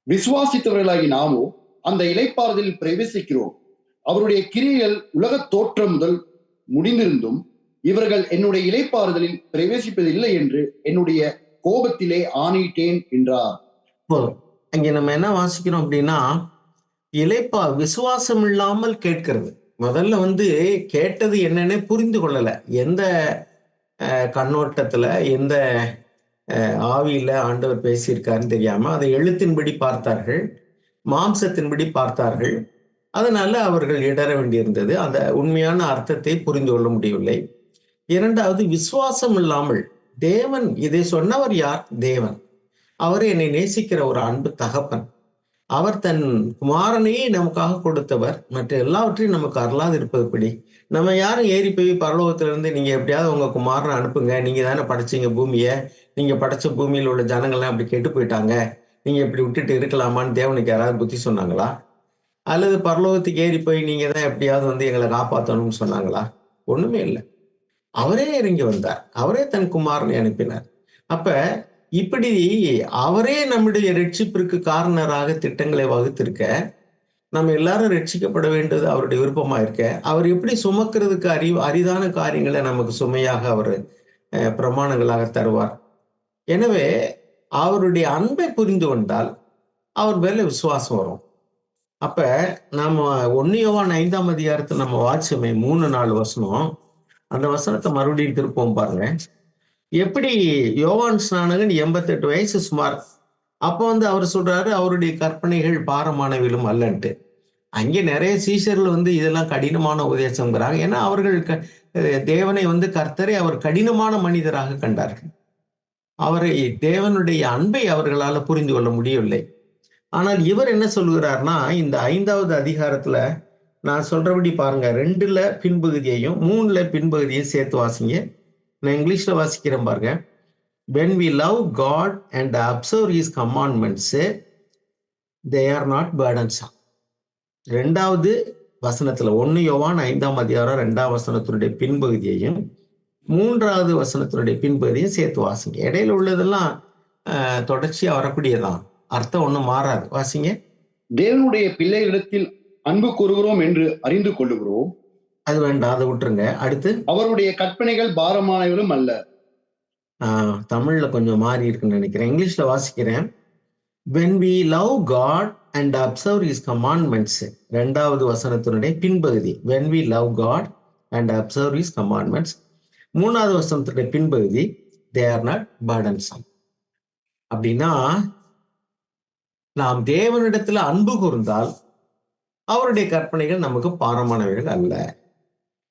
விசுவாசித்தவர்களாகி நாமோ அந்த இளைப்பாறுதலில் பிரவேசிக்கிறோம். அவருடைய கிரியைகள் உலக தோற்றம் முதல் முடிந்திருந்தும் இவர்கள் என்னுடைய இளைப்பாறுதலில் பிரவேசிப்பதில்லை என்று என்னுடைய கோபத்திலே ஆணையிட்டேன் என்றார். போதும். அங்க நம்ம என்ன வாசிக்கிறோம் அப்படின்னா, விசுவாசம் இல்லாமல் கேட்கிறது. முதல்ல கேட்டது என்னன்னே புரிந்து கொள்ளல. எந்த கண்ணோட்டத்துல, எந்த ஆவியில ஆண்டவர் பேசியிருக்காருன்னு தெரியாம அதை எழுத்தின்படி பார்த்தார்கள், மாம்சத்தின்படி பார்த்தார்கள். அதனால அவர்கள் இடற வேண்டியிருந்தது. அந்த உண்மையான அர்த்தத்தை புரிந்து கொள்ள முடியவில்லை. இரண்டாவது, விசுவாசம் இல்லாமல், தேவன் இதை சொன்னவர் யார்? தேவன். அவர் என்னை நேசிக்கிற ஒரு அன்பு தகப்பன். அவர் தன் குமாரனையே நமக்காக கொடுத்தவர். மற்ற எல்லாவற்றையும் நமக்கு அருளாது இருப்பதுபடி நம்ம யாரும் ஏறி போய் பரலோகத்திலிருந்து நீங்க எப்படியாவது உங்க குமாரனை அனுப்புங்க, நீங்க தானே படைச்சீங்க பூமியை, நீங்க படைச்ச பூமியில் உள்ள ஜனங்கள்லாம் அப்படி கெட்டு போயிட்டாங்க, நீங்க இப்படி விட்டுட்டு இருக்கலாமான்னு தேவனுக்கு யாராவது புத்தி சொன்னாங்களா? அல்லது பரலோகத்துக்கு ஏறி போய் நீங்க தான் எப்படியாவது எங்களை காப்பாற்றணும்னு சொன்னாங்களா? ஒண்ணுமே இல்லை. அவரே இறங்கி வந்தார். அவரே தன் குமாரனை அனுப்பினார். அப்ப இப்படி அவரே நம்முடைய ரட்சிப்பிற்கு காரணராக திட்டங்களை வகுத்திருக்க, நம்ம எல்லாரும் ரட்சிக்கப்பட வேண்டியது அவருடைய விருப்பமா இருக்க, அவர் எப்படி சுமக்கிறதுக்கு அரிதான காரியங்களை நமக்கு சுமையாக அவர் பிரமாணங்களாக தருவார். எனவே அவருடைய அன்பை புரிந்து கொண்டால் அவர் மேல விசுவாசம் வரும். அப்ப நாம 1 யோவான் 5ஆம் அதிகாரத்தில் நம்ம வாட்சமே 3-4 வசனம், அந்த வசனத்தை மறுபடியும் திருப்போம் பாருங்க. எப்படி யோவான் ஸ்நானகன் 88 வயசு சுமார். அப்ப அவர் சொல்றாரு அவருடைய கற்பனைகள் பாரமானவிலும் அல்லன்ட்டு. அங்கே நிறைய சீஷர்கள் இதெல்லாம் கடினமான உபதேசம்ங்கிறாங்க. ஏன்னா அவர்கள் தேவனை கர்த்தரை அவர் கடினமான மனிதராக கண்டார்கள். அவரை தேவனுடைய அன்பை அவர்களால புரிந்து கொள்ள முடியவில்லை. ஆனால் இவர் என்ன சொல்கிறார்னா, இந்த 5வது அதிகாரத்துல நான் சொல்றபடி பாருங்க, 2ல பின்பகுதியையும் 3ல பின்பகுதியையும் சேர்த்து வாசிங்க. நான் இங்கிலீஷ்ல வாசிக்கிறேன் பாருங்க. When we love God and observe His commandments, they are not burdensome. 2வது வசனத்துல 1 யோவான் 5ஆம் அதிகாரம் 2ஆம் வசனத்தினுடைய பின்பகுதியையும் 3வது வசனத்தினுடைய பின்பகுதியையும் சேர்த்து வாசிங்க. இடையில உள்ளதெல்லாம் தொடர்ச்சியா வரக்கூடியதான், அர்த்தம் ஒண்ணும் மாறாது. வாசிங்க. தேவனுடைய பிள்ளைகளிடத்தில் அன்பு கூறுகிறோம் என்று அறிந்து கொள்ளுகிறோம். அது வேண்டாம், அதை விட்டுருங்க. அடுத்து, அவருடைய கற்பனைகள் பாரமானவர்களும் அல்ல. தமிழ்ல கொஞ்சம் மாறி இருக்குன்னு நினைக்கிறேன். இங்கிலீஷ்ல வாசிக்கிறேன். When we love God and observe His commandments, 2வது வசனத்தினுடைய பின்பகுதி. When we love God and observe His commandments, 3வது வசனத்தினுடைய பின்பகுதி. They are not burdensome. அப்படின்னா, நாம் தேவனிடத்துல அன்பு கூர்ந்தால் அவருடைய கற்பனைகள் நமக்கு பாரமானவைகள் அல்ல.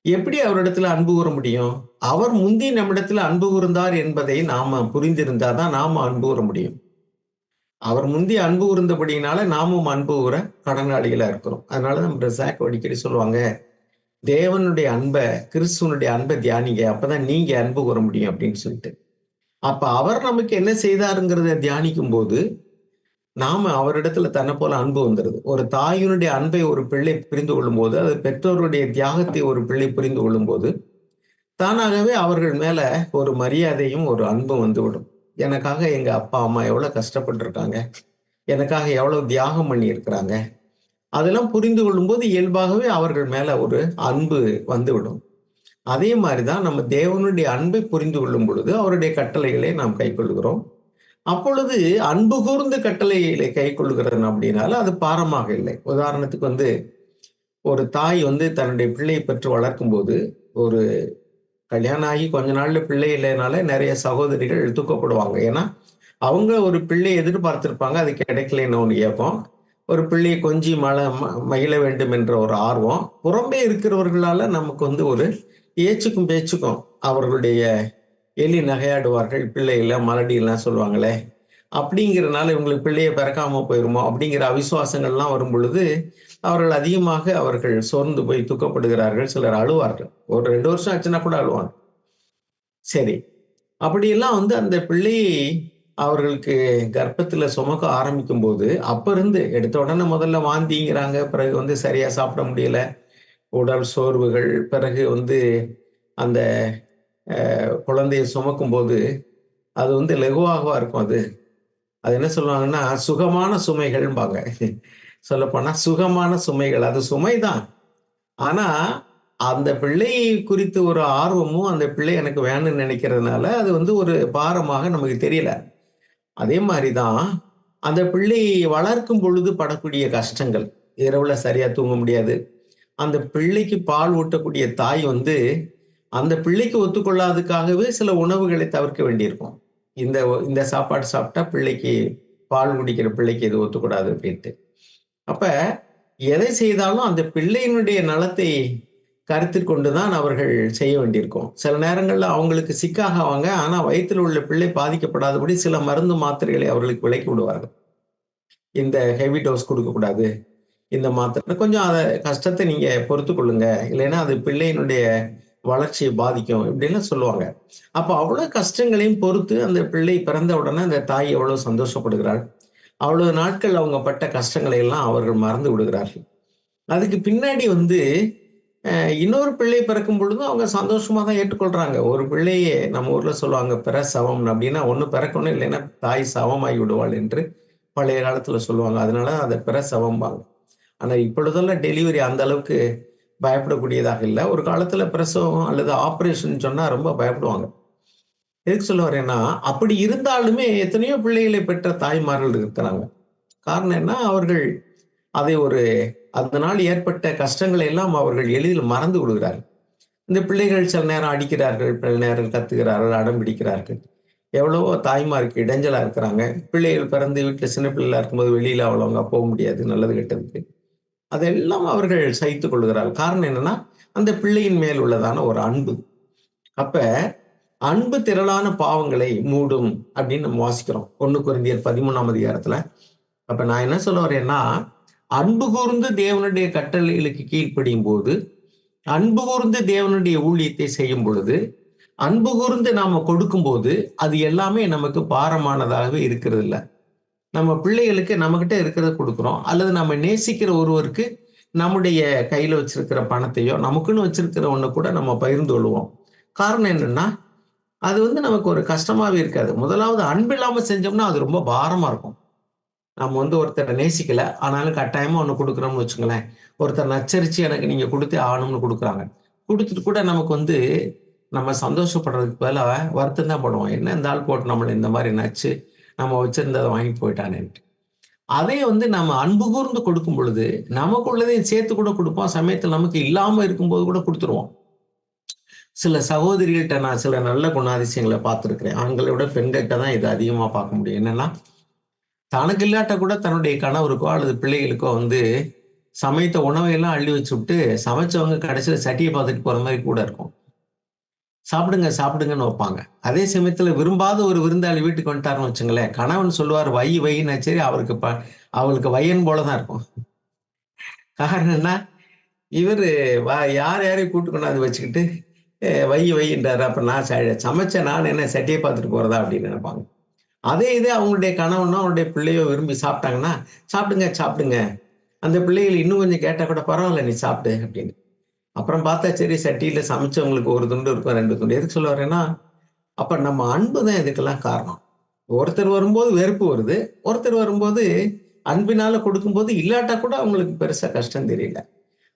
எப்படி அவரிடத்துல அன்பு கூற முடியும்? அவர் முந்தி நம்மிடத்துல அன்பு கூர்ந்தார் என்பதை நாம புரிந்திருந்தாதான் நாம அன்பு கூற முடியும். அவர் முந்தி அன்பு கூர்ந்தபடினால நாமும் அன்பு கூற கடனாளிகளா இருக்கிறோம். அதனால நம்ம சாக் அடிக்கடி சொல்லுவாங்க, தேவனுடைய அன்பை, கிறிஸ்துவனுடைய அன்பை தியானிங்க, அப்பதான் நீங்க அன்பு கூற முடியும் அப்படின்னு சொல்லிட்டு. அப்ப அவர் நமக்கு என்ன செய்தாருங்கிறத தியானிக்கும் போது நாம அவரிடத்துல தன்னை போல அன்பு வந்துடுது. ஒரு தாயினுடைய அன்பை ஒரு பிள்ளை புரிந்து கொள்ளும் போது, அது பெற்றோருடைய தியாகத்தை ஒரு பிள்ளை புரிந்து கொள்ளும் போது, தானாகவே அவர்கள் மேல ஒரு மரியாதையும் ஒரு அன்பும் வந்துவிடும். எனக்காக எங்க அப்பா அம்மா எவ்வளவு கஷ்டப்பட்டிருக்காங்க, எனக்காக எவ்வளவு தியாகம் பண்ணி இருக்கிறாங்க, அதெல்லாம் புரிந்து கொள்ளும் போது இயல்பாகவே அவர்கள் மேல ஒரு அன்பு வந்துவிடும். அதே மாதிரிதான் நம்ம தேவனுடைய அன்பை புரிந்து கொள்ளும் பொழுது அவருடைய கட்டளைகளை நாம் கை கொள்கிறோம். அப்பொழுது அன்பு கூர்ந்து கட்டளைகளை கை கொள்கிறேன் அப்படின்னால அது பாரமாக இல்லை. உதாரணத்துக்கு ஒரு தாய் தன்னுடைய பிள்ளையை பெற்று வளர்க்கும் போது, ஒரு கல்யாணம் ஆகி கொஞ்ச நாள்ல பிள்ளை இல்லைனால நிறைய சகோதரிகள் தூக்கப்படுவாங்க. ஏன்னா அவங்க ஒரு பிள்ளையை எதிர்பார்த்திருப்பாங்க, அது கிடைக்கலன்னு ஒன்று ஏப்பம். ஒரு பிள்ளையை கொஞ்சி மகிழ வேண்டும் என்ற ஒரு ஆர்வம். புறம்பே இருக்கிறவர்களால நமக்கு ஒரு ஏச்சுக்கும் பேச்சுக்கும் அவர்களுடைய எலி நகையாடுவார்கள், பிள்ளைகள மலடியெல்லாம் சொல்லுவாங்களே, அப்படிங்கிறதுனால இவங்களுக்கு பிள்ளையை பிறக்காம போயிருமோ அப்படிங்கிற அவிசுவாசங்கள்லாம் வரும் பொழுது அவர்கள் அதிகமாக அவர்கள் சோர்ந்து போய் துக்கப்படுகிறார்கள். சிலர் அழுவார்கள். ஒரு 2 வருஷம் ஆச்சுன்னா கூட அழுவாங்க. சரி, அப்படியெல்லாம் அந்த பிள்ளையை அவர்களுக்கு கர்ப்பத்துல சுமக்க ஆரம்பிக்கும் போது, அப்ப இருந்து எடுத்த உடனே முதல்ல வாந்திங்கிறாங்க, பிறகு சரியா சாப்பிட முடியல, உடல் சோர்வுகள், பிறகு அந்த குழந்தையை சுமக்கும் போது அது லகுவாகவா இருக்கும். அது என்ன சொல்லுவாங்கன்னா, சுகமான சுமைகள்பாங்க. சொல்லப்போனா சுகமான சுமைகள். அது சுமைதான், ஆனா அந்த பிள்ளை குறித்து ஒரு ஆர்வமும், அந்த பிள்ளை எனக்கு வேணும்னு நினைக்கிறதுனால அது வந்து ஒரு பாரமாக நமக்கு தெரியல. அதே மாதிரிதான் அந்த பிள்ளை வளர்க்கும் பொழுது படக்கூடிய கஷ்டங்கள். இரவுல சரியா தூங்க முடியாது. அந்த பிள்ளைக்கு பால் ஊட்டக்கூடிய தாய் வந்து அந்த பிள்ளைக்கு ஒத்துக்கொள்ளாததுக்காகவே சில உணவுகளை தவிர்க்க வேண்டியிருக்கும். இந்த இந்த சாப்பாடு சாப்பிட்டா பிள்ளைக்கு பால் குடிக்கிற பிள்ளைக்கு இது ஒத்துக்கூடாது அப்படின்ட்டு. அப்ப எதை செய்தாலும் அந்த பிள்ளையினுடைய நலத்தை கருத்தில் கொண்டுதான் அவர்கள் செய்ய வேண்டியிருக்கும். சில நேரங்கள்ல அவங்களுக்கு சிக்காக ஆவாங்க. ஆனா வயித்துல உள்ள பிள்ளை பாதிக்கப்படாதபடி சில மருந்து மாத்திரைகளை அவர்களுக்கு விலக்கி விடுவார்கள். இந்த ஹெவி டோஸ் குடுக்கக்கூடாது. இந்த மாத்திரை கொஞ்சம் கஷ்டத்த நீங்க பொறுத்துக் கொள்ளுங்க. இல்லைன்னா அது பிள்ளையினுடைய வளர்ச்சியை பாதிக்கும். இப்படின்னு சொல்லுவாங்க. அப்ப அவ்வளவு கஷ்டங்களையும் பொறுத்து அந்த பிள்ளை பிறந்த உடனே அந்த தாய் எவ்வளவு சந்தோஷப்படுகிறாள். அவ்வளவு நாட்கள் அவங்க பட்ட கஷ்டங்களை எல்லாம் அவர்கள் மறந்து விடுகிறார்கள். அதுக்கு பின்னாடி வந்து இன்னொரு பிள்ளை பிறக்கும் பொழுதும் அவங்க சந்தோஷமா தான் ஏற்றுக்கொள்றாங்க. ஒரு பிள்ளைய நம்ம ஊர்ல சொல்லுவாங்க பிரசவம் அப்படின்னா, ஒண்ணு பிறக்கணும் இல்லைன்னா தாய் சவமாகி விடுவாள் என்று பழைய காலத்துல சொல்லுவாங்க. அதனால அத பிரசவம்பாங்க. ஆனா இப்பொழுதெல்லாம் டெலிவரி அந்த அளவுக்கு பயப்படக்கூடியதாக இல்ல. ஒரு காலத்துல பிரசவம் அல்லது ஆப்பரேஷன் சொன்னா ரொம்ப பயப்படுவாங்க. எதுக்கு சொல்ல வரேன்னா, அப்படி இருந்தாலுமே எத்தனையோ பிள்ளைகளை பெற்ற தாய்மார்கள் இருக்கிறாங்க. காரணம் என்ன? அவர்கள் அதை ஒரு அதனால் ஏற்பட்ட கஷ்டங்களை எல்லாம் அவர்கள் எளிதில் மறந்து விடுகிறார்கள். இந்த பிள்ளைகள் சில நேரம் அடிக்கிறார்கள், சில நேரம் கத்துகிறார்கள், அடம் பிடிக்கிறார்கள். எவ்வளவோ தாய்மாருக்கு இடைஞ்சலா இருக்கிறாங்க. பிள்ளைகள் பிறந்து வீட்டுல சின்ன பிள்ளைகளா இருக்கும்போது வெளியில அவ்வளவா போக முடியாது, நல்லது கெட்டதுக்கு. அதெல்லாம் அவர்கள் சகித்துக் கொள்கிறார்கள். காரணம் என்னன்னா, அந்த பிள்ளையின் மேல் உள்ளதான ஒரு அன்பு. அப்ப அன்பு திரளான பாவங்களை மூடும் அப்படின்னு நம்ம வாசிக்கிறோம். 1 கொரிந்தியர் 13ஆம் அதிகாரத்துல. அப்ப நான் என்ன சொல்ல வரேன்னா, அன்பு கூர்ந்து தேவனுடைய கட்டளைகளுக்கு கீழ்ப்படியும்போது, அன்பு கூர்ந்து தேவனுடைய ஊழியத்தை செய்யும் பொழுது, அன்பு கூர்ந்து நாம கொடுக்கும்போது, அது எல்லாமே நமக்கு பாரமானதாகவே இருக்கிறதில்ல. நம்ம பிள்ளைகளுக்கு நம்மகிட்ட இருக்கிறத குடுக்குறோம். அல்லது நம்ம நேசிக்கிற ஒருவருக்கு நம்முடைய கையில வச்சிருக்கிற பணத்தையோ, நமக்குன்னு வச்சிருக்கிற ஒண்ண கூட நம்ம பகிர்ந்து கொள்வோம். காரணம் என்னன்னா, அது வந்து நமக்கு ஒரு கஷ்டமாவே இருக்காது. முதலாவது அன்பில்லாம செஞ்சோம்னா, அது ரொம்ப பாரமா இருக்கும். நம்ம வந்து ஒருத்தர நேசிக்கல. ஆனாலும் கட்டாயமா ஒண்ணு குடுக்குறோம்னு வச்சுக்கங்களேன். ஒருத்தர் நச்சரிச்சு எனக்கு நீங்க குடுத்தே ஆகணும்னு குடுக்குறாங்க. குடுத்துட்டு கூட நமக்கு வந்து நம்ம சந்தோஷப்படுறதுக்கு பதிலா வருத்தம் தான் படுவோம். என்ன இந்த ஆள் போட்டு நம்மள இந்த மாரி நச்சு, நம்ம வச்சிருந்தத வாங்கிட்டு போயிட்டானேன்ட்டு. அதே வந்து நம்ம அன்பு கூர்ந்து கொடுக்கும் பொழுது, நமக்கு உள்ளதையும் சேர்த்து கூட குடுப்போம். சமயத்துல நமக்கு இல்லாம இருக்கும்போது கூட குடுத்துருவோம். சில சகோதரிகள்ட்ட நான் சில நல்ல குணாதிசயங்கள பார்த்திருக்கிறேன். ஆண்களை விட பெண்கள்ட்ட தான் இத அதிகமா பார்க்க முடியும். என்னன்னா, தனக்கு இல்லாட்ட கூட தன்னுடைய கணவருக்கோ அல்லது பிள்ளைகளுக்கோ வந்து சமைத்த உணவையெல்லாம் அள்ளி வச்சுப்புட்டு, சமைச்சவங்க கடைசியில சட்டிய பார்த்துட்டு போற மாரி கூட இருக்கும். சாப்பிடுங்க, சாப்பிடுங்கன்னு வைப்பாங்க. அதே சமயத்துல விரும்பாத ஒரு விருந்தாளி வீட்டுக்கு வந்துட்டாருன்னு வச்சுங்களேன், கணவன் சொல்லுவாரு வை வைன்னா சரி, அவளுக்கு வையன் போல தான் இருக்கும். காரணம் என்ன? இவரு யார் யாரையும் கூட்டு கொண்டாந்து வச்சுக்கிட்டு, வை வைன்றாரு. அப்ப நான் சமைச்ச நான் என்ன சட்டிய பார்த்துட்டு போறதா அப்படின்னு நெனைப்பாங்க. அதே இது அவங்களுடைய கணவனோ, அவங்களுடைய பிள்ளையோ விரும்பி சாப்பிட்டாங்கன்னா, "சாப்பிடுங்க, சாப்பிடுங்க." அந்த பிள்ளைகள் இன்னும் கொஞ்சம் கேட்டா கூட, "பரவால்ல நீ சாப்பிடு" அப்படின்னு. அப்புறம் பார்த்தா சரி சட்டியில சமைச்சவங்களுக்கு 1 துண்டு இருக்கும், 2 துண்டு. எதுக்கு சொல்ல வரேன்னா, அப்ப நம்ம அன்பு தான் இதுக்கெல்லாம் காரணம். ஒருத்தர் வரும்போது வெறுப்பு வருது. ஒருத்தர் வரும்போது அன்பினால கொடுக்கும்போது இல்லாட்டா கூட அவங்களுக்கு பெருசா கஷ்டம் தெரியல.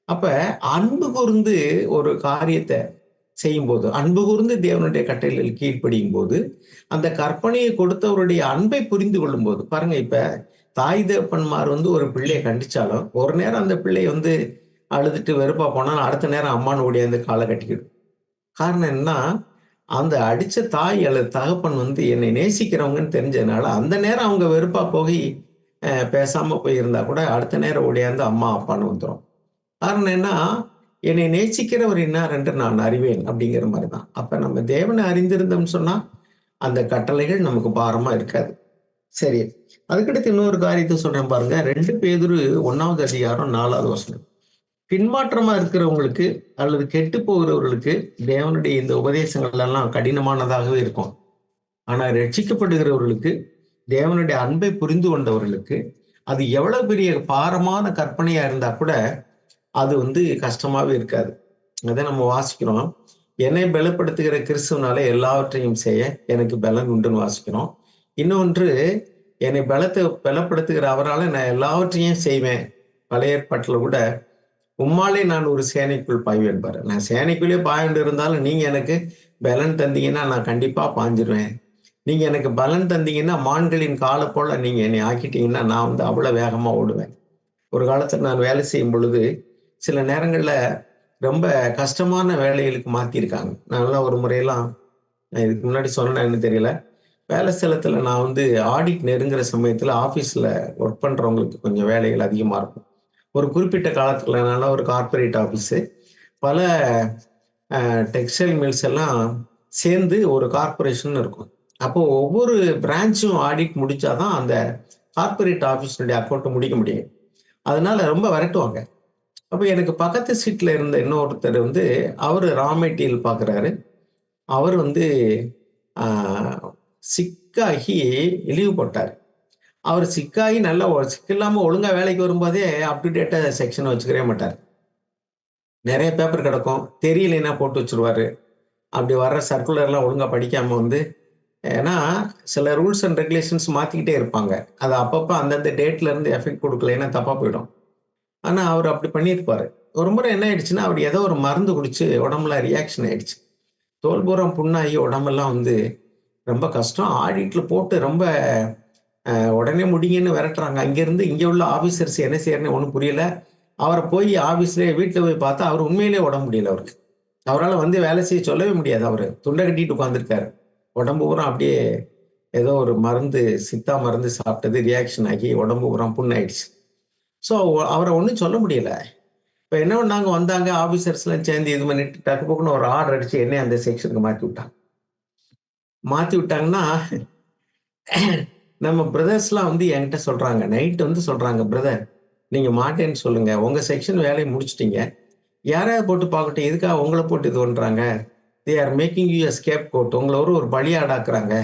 அப்ப அன்பு கூர்ந்து ஒரு காரியத்த செய்யும்போது, அன்பு கூர்ந்து தேவனுடைய கட்டளைகளுக்கு கீழ்ப்படியும்போது, அந்த கற்பனையை கொடுத்தவருடைய அன்பை புரிந்து கொள்ளும்போது பாருங்க இப்ப தாய் தகப்பன்மார் வந்து ஒரு பிள்ளைய கண்டிச்சாலும், ஒரு நேரம் அந்த பிள்ளை வந்து அழுதுட்டு வெறுப்பா போனாலும், அடுத்த நேரம் அம்மான்னு ஓடியாந்து கால கட்டிக்கிடும். காரணம் என்னன்னா, அந்த அடிச்ச தாய் அல்லது தகப்பன் வந்து என்னை நேசிக்கிறவங்கன்னு தெரிஞ்சதுனால, அந்த நேரம் அவங்க வெறுப்பா போயி பேசாம போயிருந்தா கூட, அடுத்த நேரம் ஓடியாந்து அம்மா, அப்பான்னு வந்துரும். காரணம் என்ன? என்னை நேசிக்கிறவர் இன்னார் என்று நான் அறிவேன் அப்படிங்கிற மாரி தான். அப்ப நம்ம தேவனை அறிந்திருந்தோம்னு சொன்னா, அந்த கட்டளைகள் நமக்கு பாரமா இருக்காது. சரி. அதுக்கடுத்து இன்னொரு காரியத்த சொல்றேன் பாருங்க. 2 பேதுரு 1வது அதிகாரம் 4வது வசனம். பின்மாற்றமா இருக்கிறவங்களுக்கு அல்லது கெட்டுப் போகிறவர்களுக்கு தேவனுடைய இந்த உபதேசங்கள் எல்லாம் கடினமானதாகவே இருக்கும். ஆனா ரட்சிக்கப்படுகிறவர்களுக்கு, தேவனுடைய அன்பை புரிந்து கொண்டவர்களுக்கு, அது எவ்வளவு பெரிய பாரமான கற்பனையா இருந்தா கூட, அது வந்து கஷ்டமாவே இருக்காது. அத நம்ம வாசிக்கிறோம். என்னை பலப்படுத்துகிற கிறிஸ்துவினாலே எல்லாவற்றையும் செய்ய எனக்கு பலன் உண்டுன்னு வாசிக்கிறோம். இன்னொன்று, என்னை பலப்படுத்துகிற அவரால நான் எல்லாவற்றையும் செய்வேன். பழைய ஏற்பாட்டுல கூட உம்மாலே நான் ஒரு சேனைக்குள் பாய்வேன் பாரு. நான் சேனைக்குள்ளே பாய்ந்து இருந்தாலும் நீங்க எனக்கு பலன் தந்தீங்கன்னா நான் கண்டிப்பா பாஞ்சிருவேன். நீங்க எனக்கு பலன் தந்தீங்கன்னா மான்களின் காலை போல நீங்க என்னை ஆக்கிட்டீங்கன்னா நான் வந்து அவ்வளவு வேகமா ஓடுவேன். ஒரு காலத்துல நான் வேலை செய்யும் பொழுது சில நேரங்கள்ல ரொம்ப கஷ்டமான வேலைகளுக்கு மாத்திருக்காங்க. நான்லாம் ஒரு முறையெல்லாம் நான் இதுக்கு முன்னாடி சொன்னேன்னு தெரியல. வேலை ஸ்தலத்துல நான் வந்து ஆடிட் நெருங்குற சமயத்துல ஆபீஸ்ல ஒர்க் பண்றவங்களுக்கு கொஞ்சம் வேலைகள் அதிகமா இருக்கும். ஒரு குறிப்பிட்ட காலத்துல நான் ஒரு கார்ப்பரேட் ஆபீஸு. பல டெக்ஸ்டைல் மில்ஸ் எல்லாம் சேர்ந்து ஒரு கார்ப்பரேஷன் இருக்கும். அப்போ ஒவ்வொரு பிரான்ச்சும் ஆடிட் முடிச்சா தான் அந்த கார்ப்பரேட் ஆபீஸினுடைய அக்கவுண்ட் முடிக்க முடியும். அதனால ரொம்ப விரட்டுவாங்க. அப்ப எனக்கு பக்கத்து சீட்ல இருந்த இன்னொருத்தர் வந்து அவரு ரா மெட்டீரியல் பார்க்குறாரு. அவர் வந்து ஆ சிக்காகி லீவ் போட்டாரு. அவரு சிக்காகி நல்லா சிக்கில்லாம ஒழுங்கா வேலைக்கு வரும்போதே அப் டு டேட்டா செக்ஷன வச்சுக்கவே மாட்டாரு. நெறைய பேப்பர் கிடக்கும். தெரியலைன்னா போட்டு வச்சுருவாரு. அப்படி வர்ற சர்க்குலர்லாம் ஒழுங்கா படிக்காம வந்து ஏன்னா சில ரூல்ஸ் அண்ட் ரெகுலேஷன்ஸ் மாத்திக்கிட்டே இருப்பாங்க. அது அப்பப்ப அந்தந்த டேட்ல இருந்து எஃபெக்ட் குடுக்கலைன்னா தப்பா போயிடும். ஆனா அவரு அப்படி பண்ணியிருப்பாரு. ஒரு முறை என்ன ஆயிடுச்சுன்னா, அவரு ஏதோ ஒரு மருந்து குடிச்சு உடம்புல ரியாக்ஷன் ஆயிடுச்சு. தோல் பூரா புண்ணாகி உடம்பெல்லாம் வந்து ரொம்ப கஷ்டம். ஆடிட்ல போட்டு ரொம்ப உடனே முடிங்கன்னு விரட்டுறாங்க. அங்கேருந்து இங்க உள்ள ஆபீசர்ஸ் என்ன செய்யறதுன்னு ஒண்ணும் புரியல. அவர போய் ஆபீஸ்லயே வீட்ல போய் பார்த்தா, அவரு உண்மையிலேயே உடம்பு முடியல அவருக்கு. அவரால வந்து வேலை செய்ய சொல்லவே முடியாது அவரு. துண்ட கட்டிட்டு உட்கார்ந்திருக்காரு. உடம்பு பூரா அப்படியே ஏதோ ஒரு மருந்து, சித்தா மருந்து சாப்பிட்டது ரியாக்ஷன் ஆகி உடம்பு பூரா புண்ணாயிடுச்சு. ஸோ அவர ஒண்ணும் சொல்ல முடியல. இப்ப என்ன பண்ணாங்க, வந்தாங்க ஆபீசர்ஸ்லாம் சேர்ந்து இது பண்ணிட்டு டக்கு டக்குன்னு ஒரு ஆர்டர் அடிச்சு என்னைய அந்த செக்ஷனுக்கு மாத்தி விட்டாங்க. மாத்தி விட்டாங்கன்னா, நம்ம பிரதர்ஸ்லாம் வந்து என்கிட்ட சொல்றாங்க. நைட் வந்து சொல்றாங்க, "பிரதர் நீங்க மாட்டேன்னு சொல்லுங்க. உங்க செக்ஷன் வேலைய முடிச்சுட்டீங்க. யாரையாவது போட்டு பார்க்கட்டும். எதுக்காக உங்கள போட்டு இது பண்றாங்க? They are making you a scapegoat. உங்கள ஒரு பலியாடாக்குறாங்க.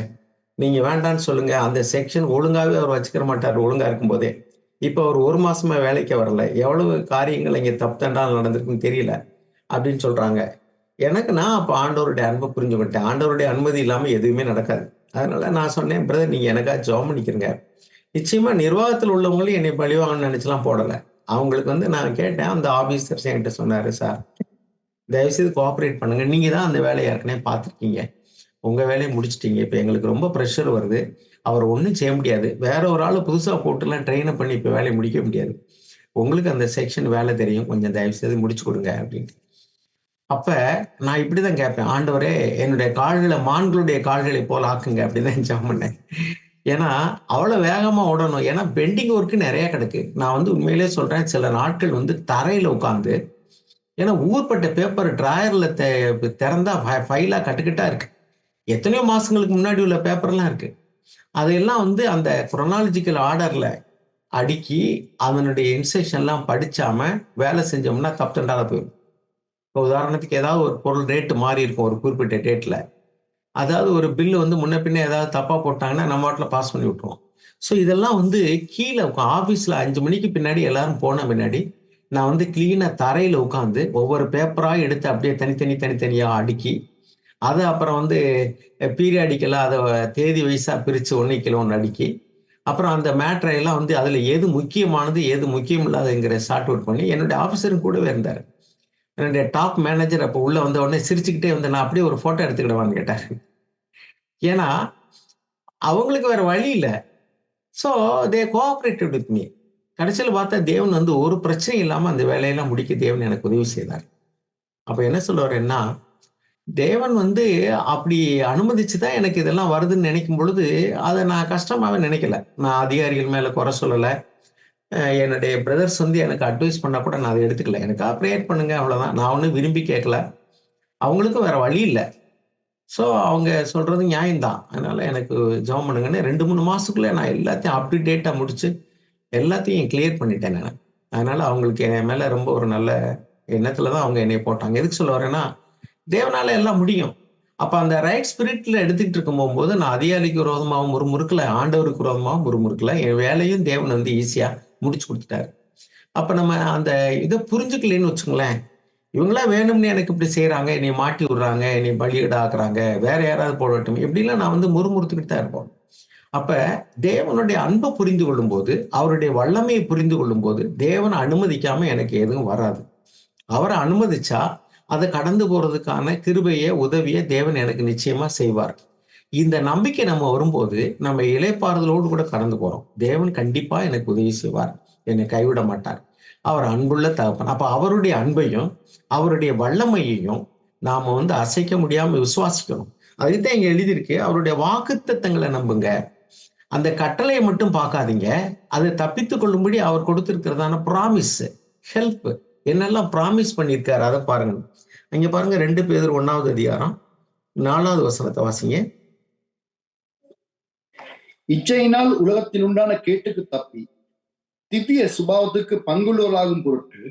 நீங்க வேண்டான்னு சொல்லுங்க. அந்த செக்ஷன் ஒழுங்காவே அவர் வச்சுக்கிற மாட்டாரு, ஒழுங்கா இருக்கும்போதே. இப்ப அவர் 1 மாசமா வேலைக்கே வரல. எவ்வளவு காரியங்கள் இங்க தப்பு தண்டா நடந்திருக்குன்னு தெரியல." அப்படின்னு சொல்றாங்க. நான் அப்ப ஆண்டவருடைய அன்ப புரிஞ்சுக்கிட்டேன். ஆண்டவருடைய அனுமதி இல்லாம எதுவுமே நடக்காது. அதனால நான் சொன்னேன், "பிரதர் நீங்க எனக்காக ஜெபம் பண்ணிக்கிறங்க." நிச்சயமா நிர்வாகத்துல உள்ளவங்களும் என்னைய பழிவாங்கன்னு நெனச்சுலாம் போடல. அவங்களுக்கு வந்து நான் கேட்டேன். அந்த ஆபீசர்ஸ் என்கிட்ட சொன்னாரு, "சார் தயவுசெய்து கோஆப்பரேட் பண்ணுங்க. நீங்க தான் அந்த வேலைய ஏற்கனவே பார்த்துருக்கீங்க. உங்க வேலைய முடிச்சுட்டீங்க. இப்ப எங்களுக்கு ரொம்ப பிரஷர் வருது. அவர ஒண்ணும் செய்ய முடியாது. வேற ஒரு ஆள புதுசா போட்டுலாம் ட்ரெயின் அப் பண்ணி இப்ப வேலைய முடிக்க முடியாது. உங்களுக்கு அந்த செக்ஷன் வேல தெரியும். கொஞ்சம் தயவுசெய்து முடிச்சு குடுங்க." அப்படின்னு. அப்ப நான் இப்படிதான் கேட்பேன். "ஆண்டவரே என்னுடைய கால்கள மான்களுடைய கால்களைப் போல ஆக்குங்க." அப்படிதான் ஜெபம் பண்ணேன். ஏன்னா, அவ்வளவு வேகமா ஓடணும். ஏன்னா பெண்டிங் ஒர்க் நெறைய கிடக்கு. நான் வந்து உண்மையிலேயே சொல்றேன். சில நாட்கள் வந்து தரையில உட்கார்ந்து ஏன்னா ஊர்பட்ட பேப்பர் ட்ராயர்ல தெறந்தா ஃபைலா கட்டுக்கட்டா இருக்கு. எத்தனையோ மாசங்களுக்கு முன்னாடி உள்ள பேப்பர்லாம் இருக்கு. அதையெல்லாம் வந்து அந்த குரோனாலஜிக்கல் ஆர்டர்ல அடுக்கி, அதனுடைய இன்ஸ்ட்ரக்ஷன்லாம் படிச்சாம வேலை செஞ்சோம்னா தப்பு தண்டால போயிரும். இப்போ உதாரணத்துக்கு ஏதாவது ஒரு பொருள் ரேட் மாறி இருக்கும் ஒரு குறிப்பிட்ட டேட்ல. அதாவது ஒரு பில் வந்து முன்ன பின்ன ஏதாவது தப்பா போட்டாங்கன்னா, நம்ம பாட்டுல பாஸ் பண்ணி விட்டுருவோம். ஸோ இதெல்லாம் வந்து கீழ ஆஃபீஸ்ல 5 மணிக்கு பின்னாடி எல்லாரும் போன பின்னாடி, நான் வந்து கிளீனா தரையில உட்கார்ந்து ஒவ்வொரு பேப்பரா எடுத்து அப்படியே தனித்தனியா அடுக்கி, அத அப்புறம் வந்து பீரியாடிக்கலா அத தேதி வைஸா பிரிச்சு ஒண்ணுக்கு ஒண்ணு அடுக்கி, அப்புறம் அந்த மேட்டர எல்லாம் வந்து அதுல எது முக்கியமானது, எது முக்கியம் இல்லாததுங்கிற சார்ட் அவுட் பண்ணி என்னுடைய ஆஃபீசரும் கூடவே இருந்தாரு. என்னுடைய டாப் மேனேஜர் அப்ப உள்ள வந்த உடனே சிரிச்சுக்கிட்டே வந்து, "நான் அப்படியே ஒரு ஃபோட்டோ எடுத்துக்கிடவான்னு?" கேட்டாரு. ஏன்னா, அவங்களுக்கு வேற வழி இல்ல. So they cooperated with me. கடைசியில பார்த்தா தேவன் வந்து ஒரு பிரச்சனையும் இல்லாம அந்த வேலையெல்லாம் முடிக்க தேவன் எனக்கு உதவி செய்தார். அப்ப என்ன சொல்ல வரேன்னா, தேவன் வந்து அப்படி அனுமதிச்சு தான் எனக்கு இதெல்லாம் வருதுன்னு நினைக்கும் பொழுது, அத நான் கஷ்டமாவே நினைக்கல. நான் அதிகாரிகள் மேல குறை சொல்லல. என்னுடைய பிரதர்ஸ் வந்து எனக்கு அட்வைஸ் பண்ணா கூட நான் அத எடுத்துக்கல. எனக்காக பிரேயர் பண்ணுங்க அவ்வளவுதான். நான் ஒண்ணும் விரும்பி கேட்கல. அவங்களுக்கும் வேற வழி இல்ல. சோ, அவங்க சொல்றது நியாயம் தான். அதனால எனக்கு ஜெபம் பண்ணுங்கன்னு 2, 3 மாசத்துக்குள்ள நான் எல்லாத்தையும் அப் டு டேட்டா முடிச்சு, எல்லாத்தையும் கிளியர் பண்ணிட்டேன் நானு. அதனால அவங்களுக்கு என் மேல ரொம்ப ஒரு நல்ல எண்ணத்துல தான் அவங்க என்னைய போட்டாங்க. எதுக்கு சொல்ல வரேன்னா, தேவனால எல்லாம் முடியும். அப்ப அந்த ரைட் ஸ்பிரிட்ல எடுத்துக்கிட்டு இருக்கும் போகும்போது, நான் அதிகாரிக்கு விரோதமாவும் முறுமுறுக்கல, ஆண்டவருக்கு விரோதமாவும் முறுமுறுக்கல. என் வேலையும் தேவன் வந்து ஈஸியா முடிச்சு குடுத்துட்டாரு. அப்ப நம்ம அந்த இத புரிஞ்சுக்கலைன்னு வச்சுக்கங்களேன், இவங்களா வேணும்னே எனக்கு இப்படி செய்றாங்க, என்னைய மாட்டி விடுறாங்க, என்னைய பலிகடாக்குறாங்க, வேற யாராவது போடட்டும். இப்படிலாம் நான் வந்து முறுமுறுத்துக்கிட்டு தான் இருப்போம். அப்ப தேவனுடைய அன்ப புரிந்து கொள்ளும்போது, அவருடைய வல்லமையை புரிந்து கொள்ளும்போது, தேவன அனுமதிக்காம எனக்கு எதுவும் வராது. அவரை அனுமதிச்சா அதை கடந்து போறதுக்கான கிருபையை உதவியை தேவன் எனக்கு நிச்சயமா செய்வார். இந்த நம்பிக்கை நம்ம வரும்போது நம்ம இளைப்பாறுதலோடு கூட கடந்து போறோம். தேவன் கண்டிப்பா எனக்கு உதவி செய்வார், என்னை கைவிட மாட்டார். அவர் அன்புள்ள தகப்பன். அப்ப அவருடைய அன்பையும் அவருடைய வல்லமையையும் நாம அசைக்க முடியாம விசுவாசிக்கணும். அதுதான் இங்க எழுதியிருக்கு, அவருடைய வாக்குத்தத்தங்களை நம்புங்க. அந்த கட்டளையை மட்டும் பார்க்காதீங்க, அதை தப்பித்துக் கொள்ளும்படி அவர் கொடுத்திருக்கிறதான ப்ராமிஸ், ஹெல்ப் என்னெல்லாம் ப்ராமிஸ் பண்ணியிருக்காரு அதை பாருங்க. இங்க பாருங்க, 2 பேதுரு 1வது அதிகாரம் 4வது வசனத்தை வாசிங்க. இச்சையினால் உலகத்தில் உண்டான கேட்டுக்கு தப்பி திவ்ய சுபாவத்துக்கு பங்குள்ளவர்களாகும் பொருட்டு